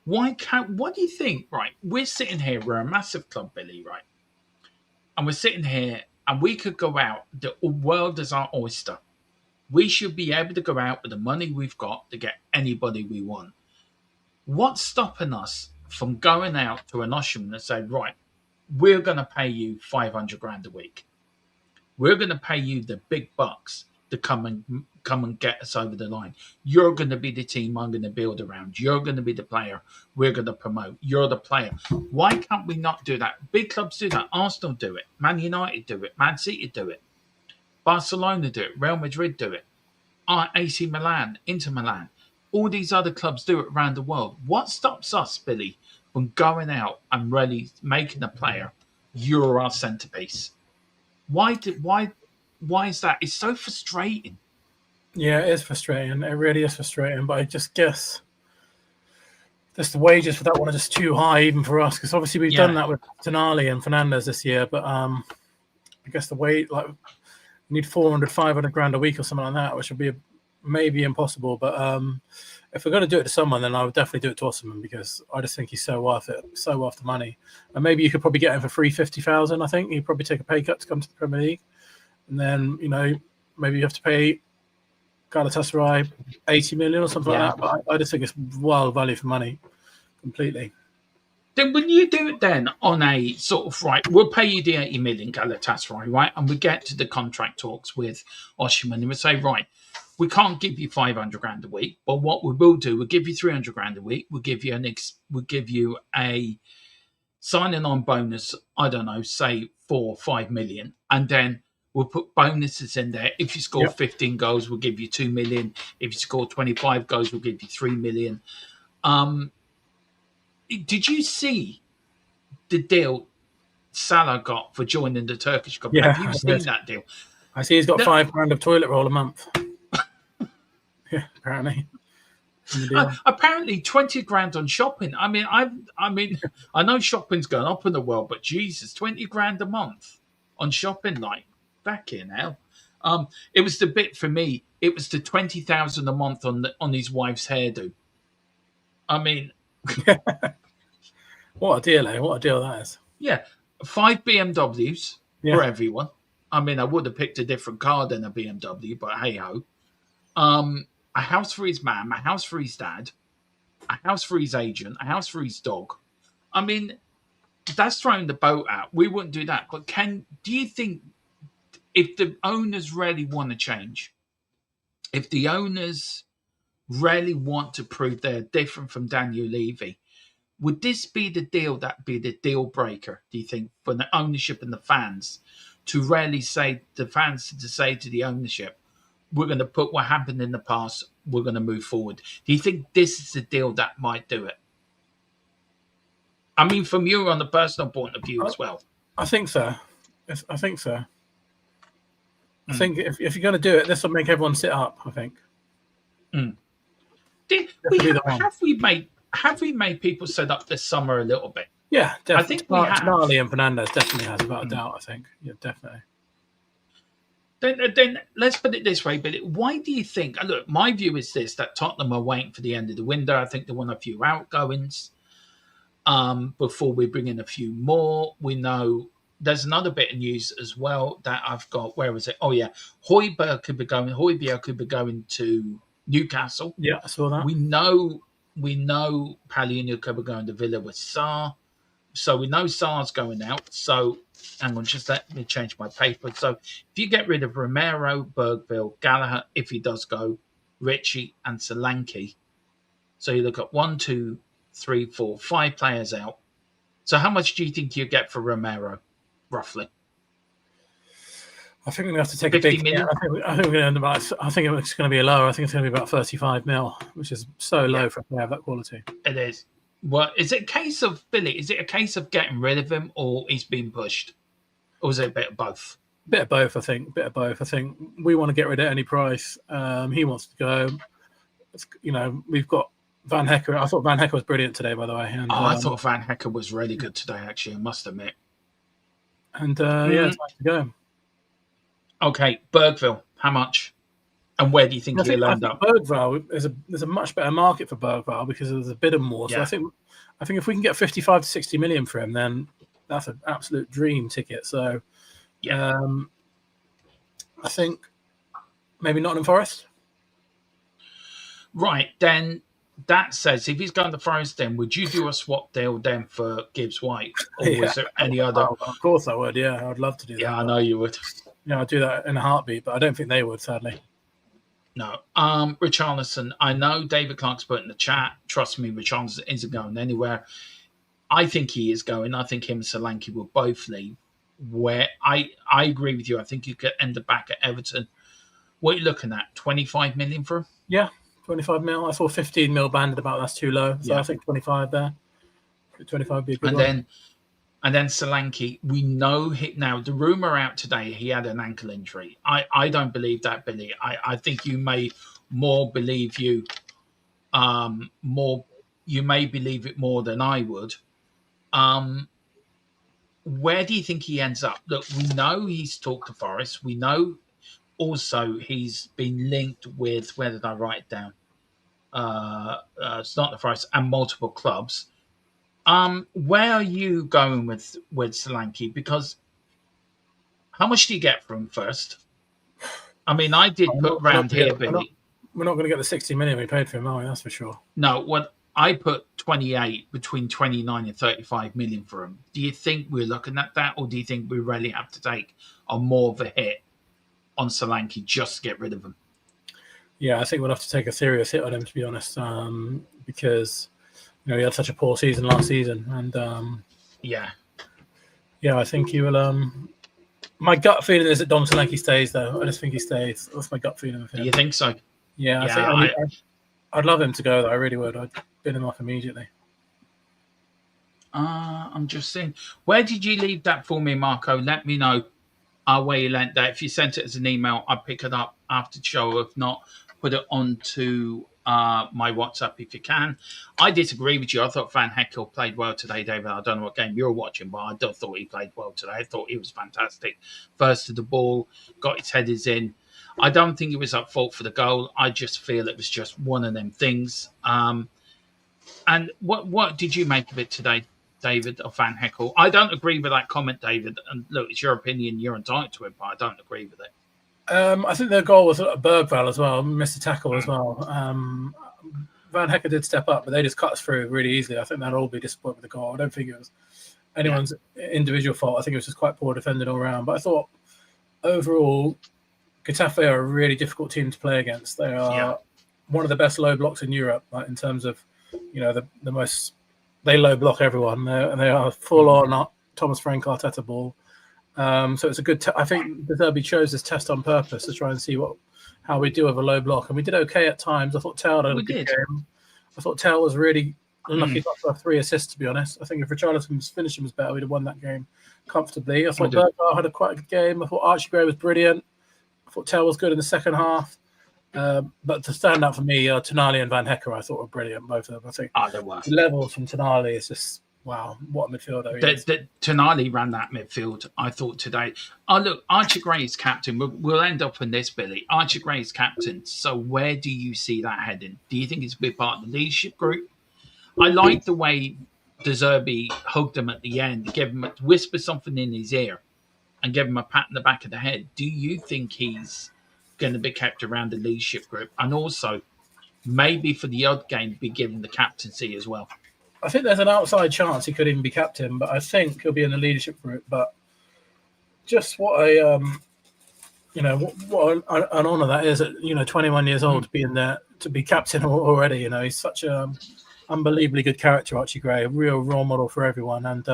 What do you think? Right, we're sitting here. We're a massive club, Billy, right? And we're sitting here, and we could go out. The world is our oyster. We should be able to go out with the money we've got to get anybody we want. What's stopping us from going out to an Osimhen and say, right, we're going to pay you 500 grand a week. We're going to pay you the big bucks to come and get us over the line. You're going to be the team I'm going to build around. You're going to be the player we're going to promote. You're the player. Why can't we not do that? Big clubs do that. Arsenal do it. Man United do it. Man City do it. Barcelona do it. Real Madrid do it. AC Milan, Inter Milan. All these other clubs do it around the world. What stops us, Billy, from going out and really making a player, you're our centerpiece? Why is that? It's so frustrating. Yeah, it is frustrating. It really is frustrating. But I just guess the wages for that one are just too high, even for us. Because obviously we've done that with Tonali and Fernandes this year. But I guess we need 400, 500 grand a week or something like that, which would be maybe impossible. But if we're going to do it to someone, then I would definitely do it to Osimhen because I just think he's so worth it, so worth the money. And maybe you could probably get him for 350,000. I think he'd probably take a pay cut to come to the Premier League, and then maybe you have to pay Galatasaray 80 million or something like that. But I just think it's wild value for money, completely. Then when you do it then on a sort of, right, we'll pay you the 80 million Galatasaray, right? And we get to the contract talks with Osimhen and we say, right, we can't give you 500 grand a week, but what we will do, we'll give you 300 grand a week. We'll give you a signing on bonus. I don't know, say 4 or 5 million, and then we'll put bonuses in there. If you score 15 goals, we'll give you 2 million. If you score 25 goals, we'll give you 3 million. Did you see the deal Salah got for joining the Turkish club? Yeah, have you seen that deal? I see he's got £5 grand of toilet roll a month. Yeah, apparently. Apparently 20 grand on shopping. I mean, I know shopping's going up in the world, but Jesus, 20 grand a month on shopping, like, back in hell. It was the bit for me. It was the 20,000 a month on his wife's hairdo. I mean, what a deal, eh? What a deal that is. Yeah, 5 BMWs for everyone. I mean, I would have picked a different car than a BMW, but hey ho. A house for his mum, a house for his dad, a house for his agent, a house for his dog. I mean, that's throwing the boat out. We wouldn't do that. But do you think if the owners really want to change, if the owners really want to prove they're different from Daniel Levy, would this be the deal that be the deal breaker, do you think, for the ownership and the fans to really say the fans to say to the ownership, we're going to put what happened in the past, we're going to move forward? Do you think this is the deal that might do it? I mean, from you on the personal point of view as well. I think so. I think so. I think if you're going to do it, this will make everyone sit up, I think. Have we made people sit up this summer a little bit? Yeah, definitely. I think we have. Gnarly and Fernandez definitely has, without a doubt, I think. Yeah, definitely. Then let's put it this way, Billy. Why do you think, look, my view is this, that Tottenham are waiting for the end of the window. I think they want a few outgoings before we bring in a few more. We know there's another bit of news as well that I've got. Where was it? Oh, yeah. Højbjerg could be going to Newcastle. Yeah, I saw that. We know Palhinha could be going to Villa with Sarr. So we know Sarr's going out. So hang on, just let me change my paper. So if you get rid of Romero, Bergville, Gallagher, if he does go, Ritchie and Solanke. So you look at 1, 2, 3, 4, 5 players out. So how much do you think you get for Romero, roughly? I think we're going to have to take a big. Yeah, I think we're going to end about. I think it's going to be lower. I think it's going to be about 35 mil, which is so low for a player of that quality. It is. Well, is it a case of Billy? Is it a case of getting rid of him, or he's being pushed, or is it a bit of both? Bit of both, I think. I think we want to get rid at any price. He wants to go. We've got Van Hecker. I thought Van Hecker was brilliant today, by the way. And, I thought Van Hecker was really good today. Actually, I must admit. And it's time to go. Okay, Bergville, how much? And where do you think he'll end up? Bergville, there's a much better market for Bergville because there's a bit of more. So I think if we can get 55 to 60 million for him, then that's an absolute dream ticket. So I think maybe Nottingham Forest. Right, then that says if he's going to Forest, then would you do a swap deal then for Gibbs White? Or was there any other? Oh, of course I would, yeah. I'd love to do that. Yeah, I know you would. Yeah, I'd do that in a heartbeat, but I don't think they would, sadly. No. Richarlison, I know David Clark's put in the chat. Trust me, Richarlison isn't going anywhere. I think he is going. I think him and Solanke will both leave. Where I agree with you. I think you could end up back at Everton. What are you looking at? 25 million for him? Yeah, 25 mil. I saw 15 mil banded about. That's too low. So I think 25 there. 25 would be a good one. And then Solanke, we know now the rumour out today, he had an ankle injury. I don't believe that, Billy. I think you may more believe you may believe it more than I would. Where do you think he ends up? Look, we know he's talked to Forest. We know also he's been linked with, where did I write it down? It's not the Forest, and multiple clubs. Where are you going with Solanke? Because how much do you get from him first? I mean, I did put round here, Billy. We're not going to get the 60 million we paid for him, are we? That's for sure. No, what I put 28, between 29 and 35 million for him. Do you think we're looking at that, or do you think we really have to take a more of a hit on Solanke just to get rid of him? Yeah, I think we'll have to take a serious hit on him, to be honest, because he had such a poor season last season, and Yeah. I think he will. My gut feeling is that Dom Solanke stays, though. I just think he stays. That's my gut feeling of him. Do you think so? Yeah, I Yeah, think I'd love him to go, though. I really would. I'd bin him off immediately. I'm just saying. Where did you leave that for me, Marco? Let me know where you lent that. If you sent it as an email, I'll pick it up after the show. If not, put it onto my WhatsApp if you can. I disagree with you. I thought Van Heckel played well today, David. I don't know what game you're watching, but I don't thought he played well today. I thought he was fantastic. First to the ball, got his headers in. I don't think he was at fault for the goal. I just feel it was just one of them things. And what did you make of it today, David, of Van Heckel? I don't agree with that comment, David. And look, it's your opinion. You're entitled to it, but I don't agree with it. I think their goal was Bergvall as well, missed a tackle as well. Van Heckel did step up, but they just cut us through really easily. I think they'll all be disappointed with the goal. I don't think it was anyone's individual fault. I think it was just quite poor defending all around. But I thought overall, Getafe are a really difficult team to play against. They are one of the best low blocks in Europe, like in terms of, the most. They low block everyone, and they are full on Thomas Frank Arteta ball. So it's a good. I think De Zerbi chose this test on purpose to try and see how we do with a low block, and we did okay at times. I thought Tell had a good game. I thought Tell was really unlucky not to have 3 assists, to be honest. I think if Richarlison's finishing was better, we'd have won that game comfortably. I thought Bergvall had quite a good game. I thought Archie Gray was brilliant. I thought Tell was good in the second half. But to stand out for me, Tonali and Van Heckel, I thought were brilliant, both of them. I think the levels from Tonali is just, wow, what a midfielder he is. Tonali ran that midfield, I thought, today. Oh, look, Archie Gray is captain. We'll end up on this, Billy. Archie Gray is captain. So where do you see that heading? Do you think it's a big part of the leadership group? I like the way De Zerbi hugged him at the end, whispered something in his ear and gave him a pat in the back of the head. Do you think he's going to be kept around the leadership group, and also maybe for the odd game be given the captaincy as well? I think there's an outside chance he could even be captain, but I think he'll be in the leadership group. But just what what an honour that is at 21 years old to be in there, to be captain already. He's such a unbelievably good character, Archie Gray, a real role model for everyone. And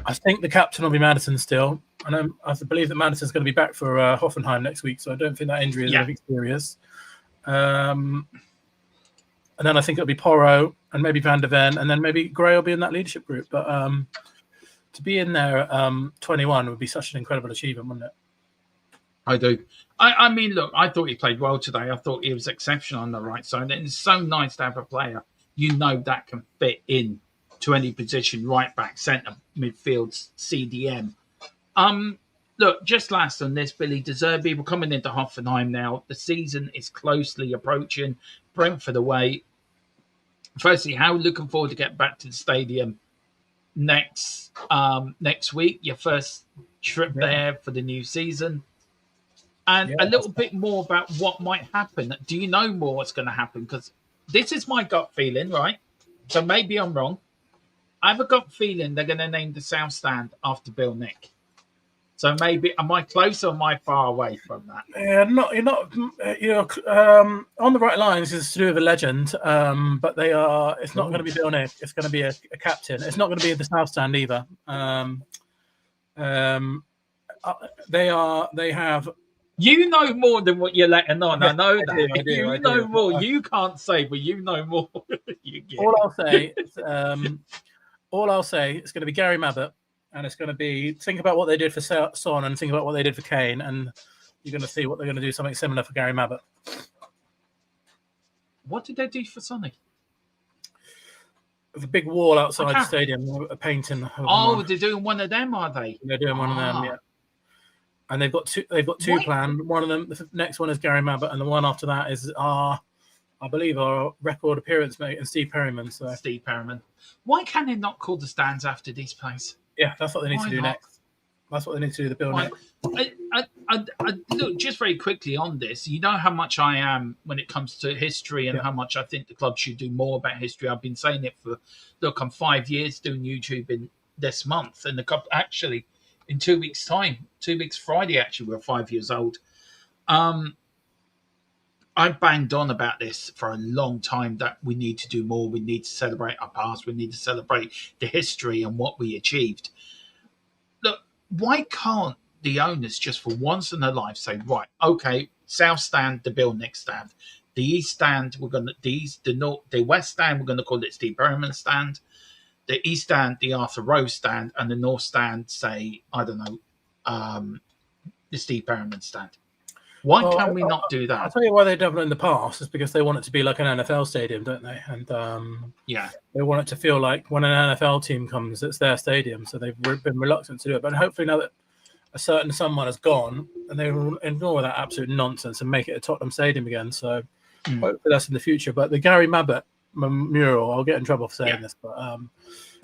I think the captain will be Maddison still. And I believe that Maddison's going to be back for Hoffenheim next week, so I don't think that injury is anything serious. And then I think it'll be Porro and maybe Van der Ven, and then maybe Gray will be in that leadership group. But to be in there 21 would be such an incredible achievement, wouldn't it? I do. I mean, look, I thought he played well today. I thought he was exceptional on the right side. And it's so nice to have a player that can fit in to any position, right back, centre, midfield, CDM. Look, just last on this, Billy De Zerbi, we're coming into Hoffenheim now. The season is closely approaching. Brentford away. Firstly, how looking forward to get back to the stadium next week? Your first trip there for the new season. And a little bit more about what might happen. Do you know more what's going to happen? Because this is my gut feeling, right? So maybe I'm wrong. I have a gut feeling they're going to name the South Stand after Bill Nick. So maybe, am I close or am I far away from that? Yeah, you're not on the right lines. It's to do with a legend, but it's not going to be Bill Nick. It's going to be a captain. It's not going to be the South Stand either. They have. You know more than what you're letting on. I know that. I do. You know more. You can't say, but you know more. All I'll say is going to be Gary Mabbott, and it's going to be think about what they did for Son and think about what they did for Kane, and you're going to see what they're going to do something similar for Gary Mabbott. What did they do for Sonny? The big wall outside the stadium, a painting. They're doing one of them, are they? They're doing one of them, yeah. And they've got two planned. One of them, the next one is Gary Mabbott, and the one after that is I believe our record appearance mate and Steve Perryman. So Steve Perryman. Why can they not call the stands after these plays? Yeah, that's what they need to do next. That's what they need to do. The Bill next. Look, just very quickly on this. You know how much I am when it comes to history and how much I think the club should do more about history. I've been saying it I'm 5 years doing YouTube in this month, and the club actually. In 2 weeks' time, 2 weeks Friday, actually, we're 5 years old. I banged on about this for a long time that we need to do more. We need to celebrate our past. We need to celebrate the history and what we achieved. Look, why can't the owners just for once in their life say, right, okay, South Stand, the Bill Nick Stand, the East Stand, we're gonna the West Stand, we're gonna call it Steve Perryman Stand, the East Stand, the Arthur Rose Stand, and the North Stand, say, I don't know, the Steve Perryman Stand. Why can we not do that? I'll tell you why they've done it in the past. Is because they want it to be like an NFL stadium, don't they? And they want it to feel like when an NFL team comes, it's their stadium. So they've been reluctant to do it. But hopefully now that a certain someone has gone, and they will ignore that absolute nonsense and make it a Tottenham Stadium again. So hopefully that's in the future. But the Gary Mabbott mural, I'll get in trouble for saying this, but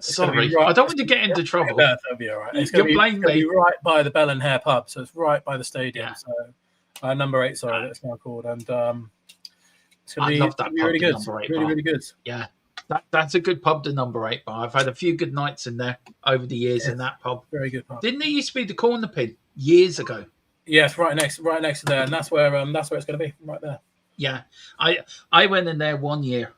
sorry, I don't want to get into trouble. No, that'll be all right. It's going to be right by the Bell and Hare pub, so it's right by the stadium. Yeah. So number 8, sorry, that's now called, and it's going I love that be really good. Really good. Yeah, that's a good pub, the number 8 bar. I've had a few good nights in there over the years in that pub. Very good pub. Didn't it used to be the Corner Pin years ago? Yes, right next to there, and that's where it's going to be, right there. Yeah, I went in there one year.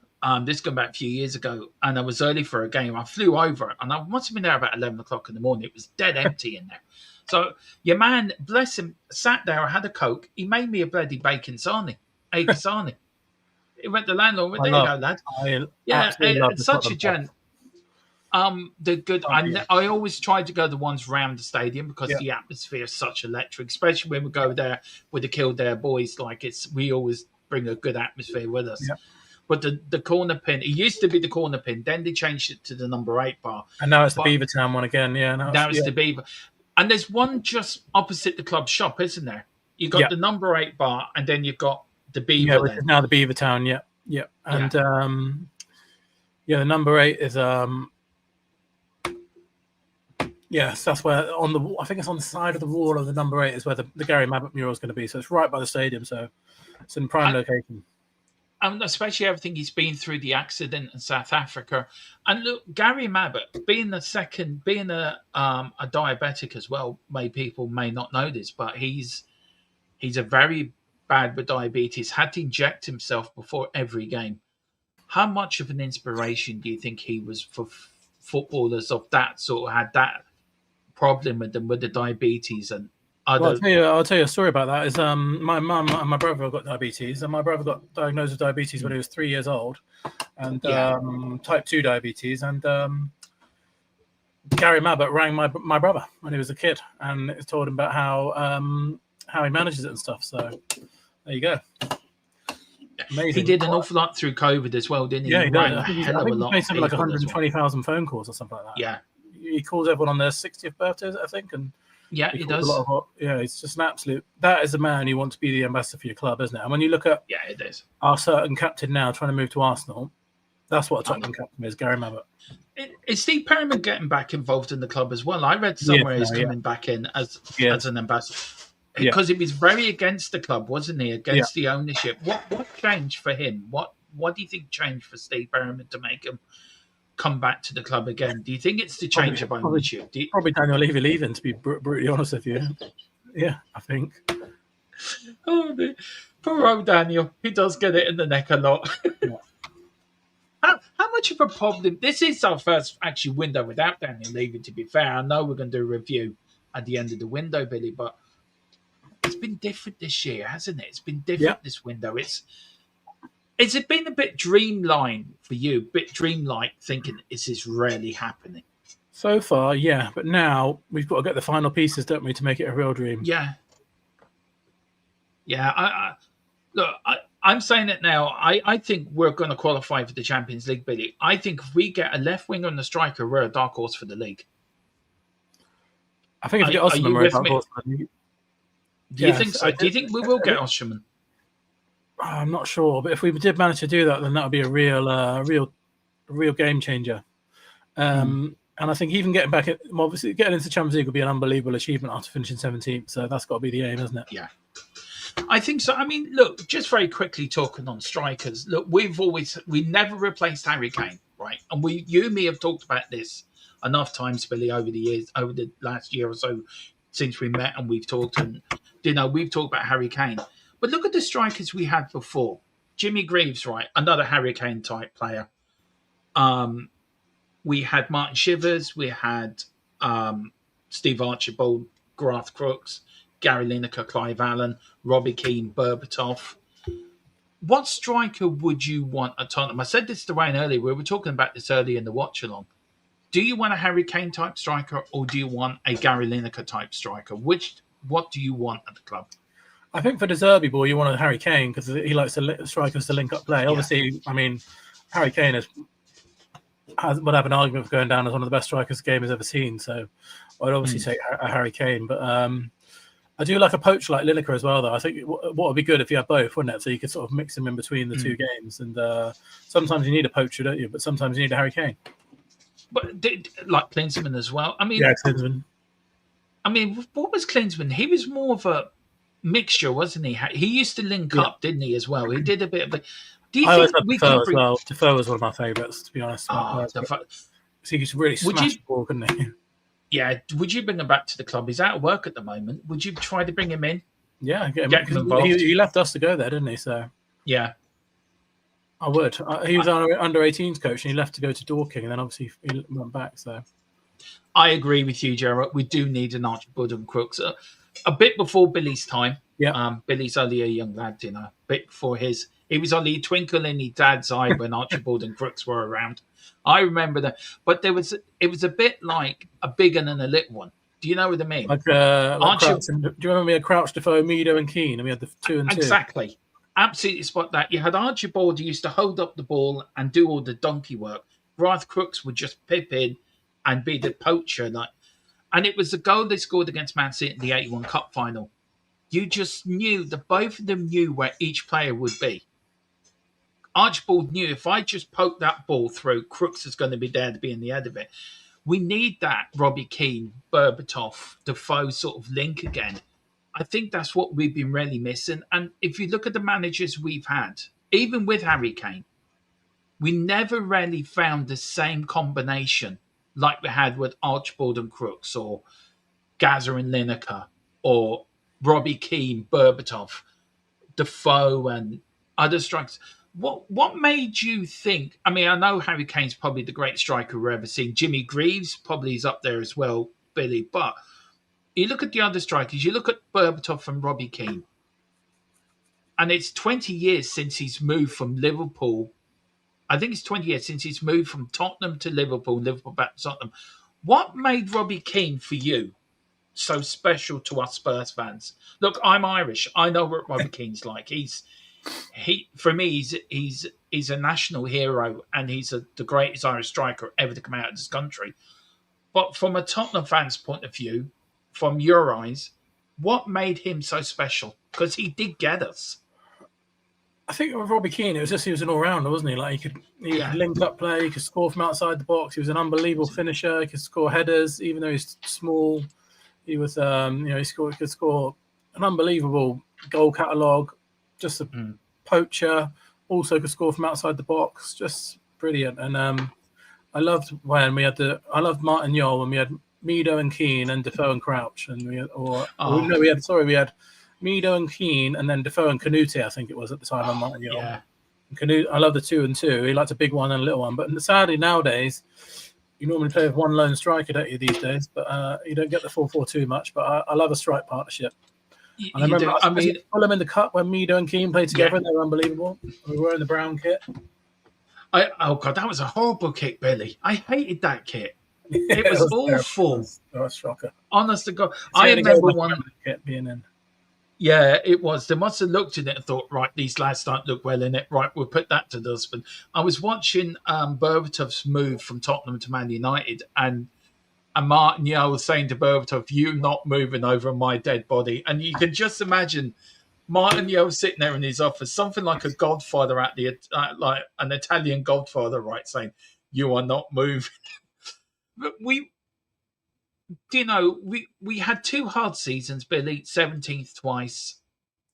This going back a few years ago, and I was early for a game. I flew over it, and I must have been there about 11 o'clock in the morning. It was dead empty in there. So your man, bless him, sat there. I had a Coke. He made me a bloody bacon sarnie, egg sarnie. He went to the landlord. Went, there you go, lad. It's such a gent. The good. I always tried to go the ones round the stadium because the atmosphere is such electric, especially when we go there with the Kildare boys. Like we always bring a good atmosphere with us. Yeah. But the Corner Pin, it used to be the Corner Pin. Then they changed it to the number 8 bar. And now it's the Beavertown one again. Yeah, now it's the Beaver. And there's one just opposite the club shop, isn't there? You've got the number 8 bar, and then you've got the Beaver. Yeah, which is now the Beavertown. Yeah. And the number 8 is yes, that's where I think it's on the side of the wall of the number 8 is where the Gary Mabbott mural is going to be. So it's right by the stadium. So it's in prime location. And especially everything he's been through, the accident in South Africa. And look, Gary Mabbott, being a diabetic as well, people may not know this, but he's a very bad with diabetes, had to inject himself before every game. How much of an inspiration do you think he was for footballers of that sort of had that problem with them with the diabetes and I'll tell you a story about that. Is my mum and my brother got diabetes, and my brother got diagnosed with diabetes when he was 3 years old, and type 2 diabetes. And Gary Mabbott rang my brother when he was a kid, and it told him about how he manages it and stuff. So there you go. Amazing. He did an awful lot through COVID as well, didn't he? Yeah, he did. I think he made something like 120,000 phone calls or something like that. Yeah, he calls everyone on their 60th birthdays, I think, and. Yeah, he does. It's just an absolute. That is a man you want to be the ambassador for your club, isn't it? And when you look at it is our certain captain now trying to move to Arsenal, that's what a Tottenham captain is, Gary Mabbott. Is Steve Perryman getting back involved in the club as well? I read somewhere he's coming back in as an ambassador because he was very against the club, wasn't he? Against the ownership. What changed for him? What do you think changed for Steve Perryman to make him come back to the club again? Do you think it's the change of ownership? Probably Daniel Levy leaving, to be brutally honest with you. Yeah, I think. Oh, poor old Daniel. He does get it in the neck a lot. Yeah. How much of a problem? This is our first actual window without Daniel Levy, to be fair. I know we're going to do a review at the end of the window, Billy, but it's been different this year, hasn't it? It's been different this window. Has it been a bit dreamline for you? A bit dreamlike, thinking, is this really happening? So far, yeah. But now we've got to get the final pieces, don't we, to make it a real dream? Yeah. Yeah. I'm saying it now. I think we're going to qualify for the Champions League, Billy. I think if we get a left winger and a striker, we're a dark horse for the league. I think if we get Osman, we're a dark horse for the league. Do you think so? Do you think we will get Osman? I'm not sure, but if we did manage to do that, then that would be a real game changer. And I think even getting back, obviously getting into the Champions League would be an unbelievable achievement after finishing 17th. So that's got to be the aim, isn't it? Yeah, I think so. I mean, look, just very quickly talking on strikers. Look, we never replaced Harry Kane, right? And you and me have talked about this enough times, Billy, over the years, over the last year or so since we met, and we've talked, and we've talked about Harry Kane. But look at the strikers we had before. Jimmy Greaves, right? Another Harry Kane type player. We had Martin Shivers. We had Steve Archibald, Garth Crooks, Gary Lineker, Clive Allen, Robbie Keane, Berbatov. What striker would you want at Tottenham? I said this to Wayne earlier. We were talking about this earlier in the watch-along. Do you want a Harry Kane type striker or do you want a Gary Lineker type striker? What do you want at the club? I think for De Zerbi ball, you want a Harry Kane because he likes strikers to link up play. Yeah. Obviously, I mean, Harry Kane would have an argument for going down as one of the best strikers the game has ever seen. So I'd obviously say a Harry Kane. But I do like a poacher like Lineker as well, though. I think what would be good if you had both, wouldn't it? So you could sort of mix them in between the two games. And sometimes you need a poacher, don't you? But sometimes you need a Harry Kane. But like Klinsmann as well. I mean, yeah, Klinsmann. I mean, what was Klinsmann? He was more of a mixture, wasn't he? He used to link up, didn't he, as well? He did a bit of it. Do you think we Defoe as well? Defoe was one of my favourites, to be honest. He could really smash the ball, couldn't he? Yeah. Would you bring him back to the club? He's out of work at the moment. Would you try to bring him in? Yeah, get him involved. He left us to go there, didn't he? So yeah. I would. He was our under-18s coach, and he left to go to Dorking, and then obviously he went back. So I agree with you, Gerard. We do need an Archibald and Crooks. A bit before Billy's time. Yeah. Billy's only a young lad, you know. A bit before his. He was only a twinkle in his dad's eye when Archibald and Crooks were around. I remember that. But it was a bit like a big one and a little one. Do you know what I mean? Like do you remember we had Crouch, Defoe, Meadow, and Keane, and we had the 2 and 2? Exactly. Absolutely spot that. You had Archibald who used to hold up the ball and do all the donkey work. Garth Crooks would just pip in and be the poacher. And it was the goal they scored against Man City in the 81 Cup final. You just knew that both of them knew where each player would be. Archibald knew if I just poke that ball through, Crooks is going to be there to be in the head of it. We need that Robbie Keane, Berbatov, Defoe sort of link again. I think that's what we've been really missing. And if you look at the managers we've had, even with Harry Kane, we never really found the same combination like we had with Archibald and Crooks or Gazza and Lineker or Robbie Keane, Berbatov, Defoe and other strikers. What made you think? I mean, I know Harry Kane's probably the greatest striker we've ever seen. Jimmy Greaves probably is up there as well, Billy. But you look at the other strikers, you look at Berbatov and Robbie Keane, and it's 20 years since he's moved from Liverpool. I think it's 20 years since he's moved from Tottenham to Liverpool back to Tottenham. What made Robbie Keane for you so special to us Spurs fans? Look, I'm Irish. I know what Robbie Keane's like. For me, he's a national hero, and he's the greatest Irish striker ever to come out of this country. But from a Tottenham fan's point of view, from your eyes, what made him so special? Because he did get us. I think with Robbie Keane, it was just he was an all-rounder, wasn't he? Like he could link up play, he could score from outside the box. He was an unbelievable finisher. He could score headers, even though he's small. He was, he could score an unbelievable goal catalogue. Just a poacher. Also could score from outside the box. Just brilliant. And I loved when we had I loved Martin Yole when we had Meadow and Keane and Defoe and Crouch, and we had Meadow and Keane, and then Defoe and Canute, I think it was at the time on Martin Yole. Yeah. Canute, I love the 2 and 2. He liked a big one and a little one. But sadly, nowadays, you normally play with one lone striker, don't you, these days? But you don't get the 4-4-2 much. But I love a strike partnership. I remember Fulham in the cup when Meadow and Keane played together. They were unbelievable. We were in the brown kit. Oh, God, that was a horrible kick, Billy. I hated that kit. It was awful. It was shocker. Honest to God. I remember one kit being in. Yeah, it was. They must have looked at it and thought, right, these lads don't look well in it. Right, we'll put that to dustbin. I was watching Berbatov's move from Tottenham to Man United, and Martin Yeo was saying to Berbatov, "You're not moving over my dead body." And you can just imagine Martin Yeo sitting there in his office, something like a godfather like an Italian godfather, right, saying, "You are not moving." But we had 2 hard seasons, Billy, 17th twice.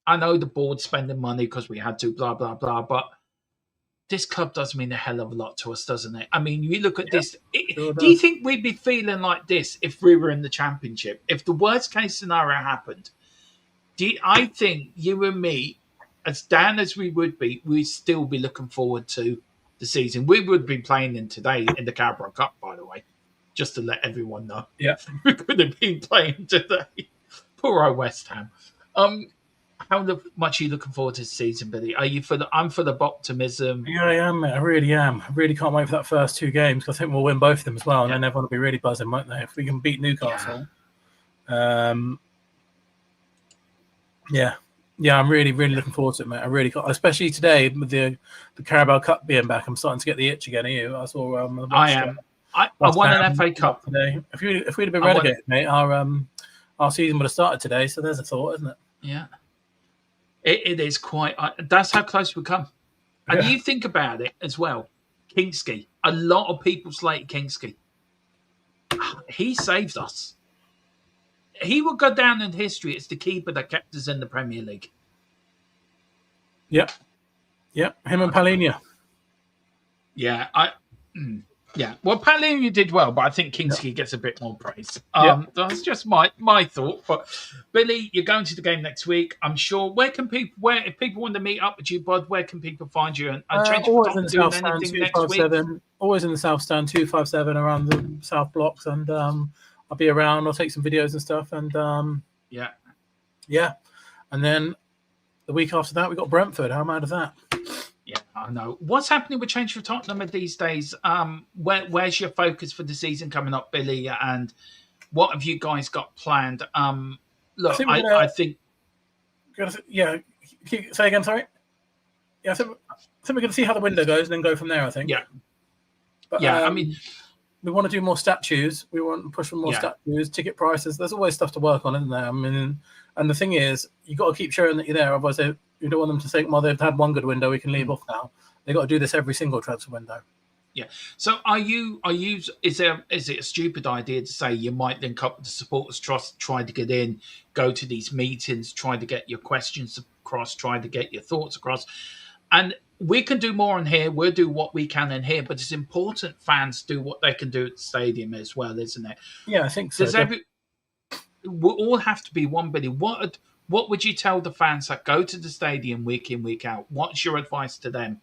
I know the board's spending money because we had to, blah, blah, blah, but this club does mean a hell of a lot to us, doesn't it? I mean, you look at this. Do you think we'd be feeling like this if we were in the Championship? If the worst case scenario happened, I think you and me as down as we would be, we'd still be looking forward to the season. We would be playing in today in the Carabao Cup, by the way, just to let everyone know. Yeah. We could have been playing today. Poor old West Ham. How much are you looking forward to this season, Billy? Are you I'm full of optimism. Yeah, I am, mate. I really am. I really can't wait for that first 2 games because I think we'll win both of them as well, and then everyone will be really buzzing, won't they? If we can beat Newcastle. Yeah, I'm really, really looking forward to it, mate. I really can't, especially today with the Carabao Cup being back. I'm starting to get the itch again. Are you? I saw. I am. I won an FA Cup today. If we'd have been relegated, mate, our season would have started today. So there's a thought, isn't it? Yeah. It is quite. That's how close we come. And you think about it as well. Kingsley. A lot of people slate Kingsley. He saved us. He will go down in history as the keeper that kept us in the Premier League. Yep. Him and Palhinha. Yeah, yeah. Well, Palhinha did well, but I think Kingsley gets a bit more praise. That's just my thought. But Billy, you're going to the game next week. I'm sure. If people want to meet up with you, Bud, where can people find you? And always in the South Stand 257. Always in the South Stand 257 around the South blocks, and I'll be around. I'll take some videos and stuff, and and then the week after that we got Brentford. How mad is that? Yeah, I know. What's happening with Change for Tottenham these days? Where's your focus for the season coming up, Billy? And what have you guys got planned? Look, I think. Yeah, say again. Sorry. Yeah, I think we're going to see how the window goes and then go from there. I think. Yeah. But, I mean, we want to do more statues. We want to push for more statues, ticket prices. There's always stuff to work on, isn't there? I mean, and the thing is, you got to keep showing that you're there. Otherwise, you don't want them to think, well, they've had one good window, we can leave off now. They've got to do this every single transfer window. Yeah. So is it a stupid idea to say you might link up with the Supporters Trust, try to get in, go to these meetings, try to get your questions across, try to get your thoughts across? And we can do more in here. We'll do what we can in here, but it's important fans do what they can do at the stadium as well, isn't it? Yeah, I think so. We all have to be one, Billy. What would you tell the fans that go to the stadium week in, week out? What's your advice to them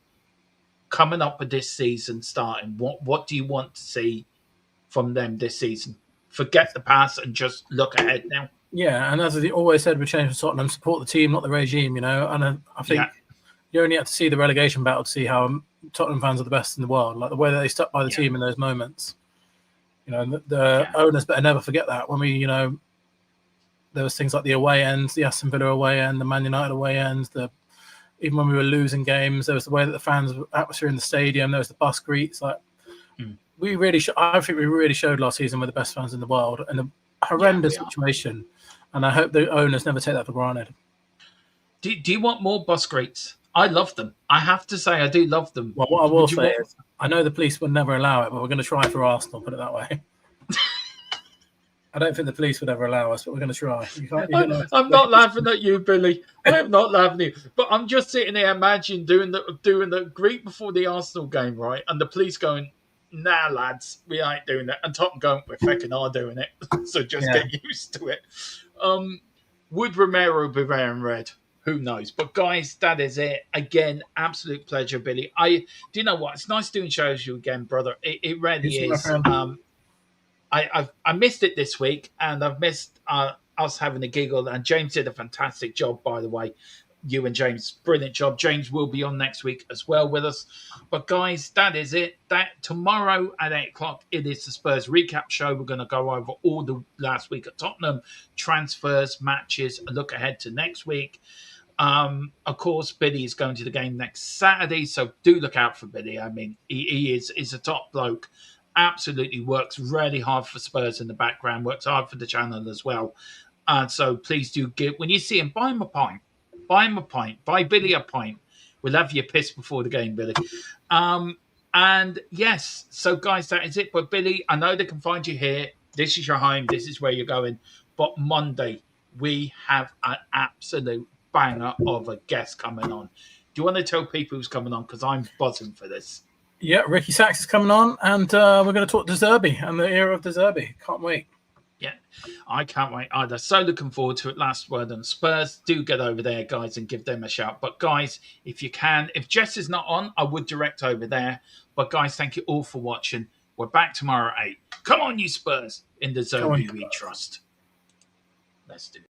coming up with this season starting? What do you want to see from them this season? Forget the past and just look ahead now. Yeah, and as I always said, with Change for Tottenham, support the team, not the regime, you know. And I think you only have to see the relegation battle to see how Tottenham fans are the best in the world, like the way that they stuck by the team in those moments. You know, the owners better never forget that. When we, there was things like the away ends, the Aston Villa away end, the Man United away ends. Even when we were losing games, there was the way that the fans atmosphere in the stadium. There was the bus greets. Like we really, I think we really showed last season we're the best fans in the world, in a horrendous situation. And I hope the owners never take that for granted. Do you want more bus greets? I love them. I have to say, I do love them. Well, what I will say is, I know the police would never allow it, but we're going to try for Arsenal. Put it that way. I don't think the police would ever allow us, but we're going to try. I'm not laughing at you, Billy. I'm not laughing at you. But I'm just sitting there, imagine doing the greet before the Arsenal game, right? And the police going, nah, lads, we ain't doing that. And Tottenham going, we're fucking are doing it. So just get used to it. Would Romero be wearing red? Who knows? But guys, that is it. Again, absolute pleasure, Billy. Do you know what? It's nice doing shows with you again, brother. It really is. I missed it this week, and I've missed us having a giggle. And James did a fantastic job, by the way. You and James, brilliant job. James will be on next week as well with us. But guys, that is it. That tomorrow at 8:00, it is the Spurs recap show. We're going to go over all the last week at Tottenham, transfers, matches, a look ahead to next week. Of course, Billy is going to the game next Saturday, so do look out for Billy. I mean, he is a top bloke. Absolutely works really hard for Spurs in the background, works hard for the channel as well. And so please do when you see him, buy him a pint. Buy him a pint. Buy Billy a pint. We'll have you pissed before the game, Billy. And yes, so guys, that is it. But Billy, I know they can find you here. This is your home. This is where you're going. But Monday, we have an absolute banger of a guest coming on. Do you want to tell people who's coming on? Because I'm buzzing for this. Yeah, Ricky Sachs is coming on, and we're going to talk De Zerbi and the era of De Zerbi. Can't wait. Yeah, I can't wait either. So looking forward to it. Last word on Spurs. Do get over there, guys, and give them a shout. But guys, if you can, if Jess is not on, I would direct over there. But guys, thank you all for watching. We're back tomorrow at 8. Come on, you Spurs. In the Zerbi we trust. Let's do it.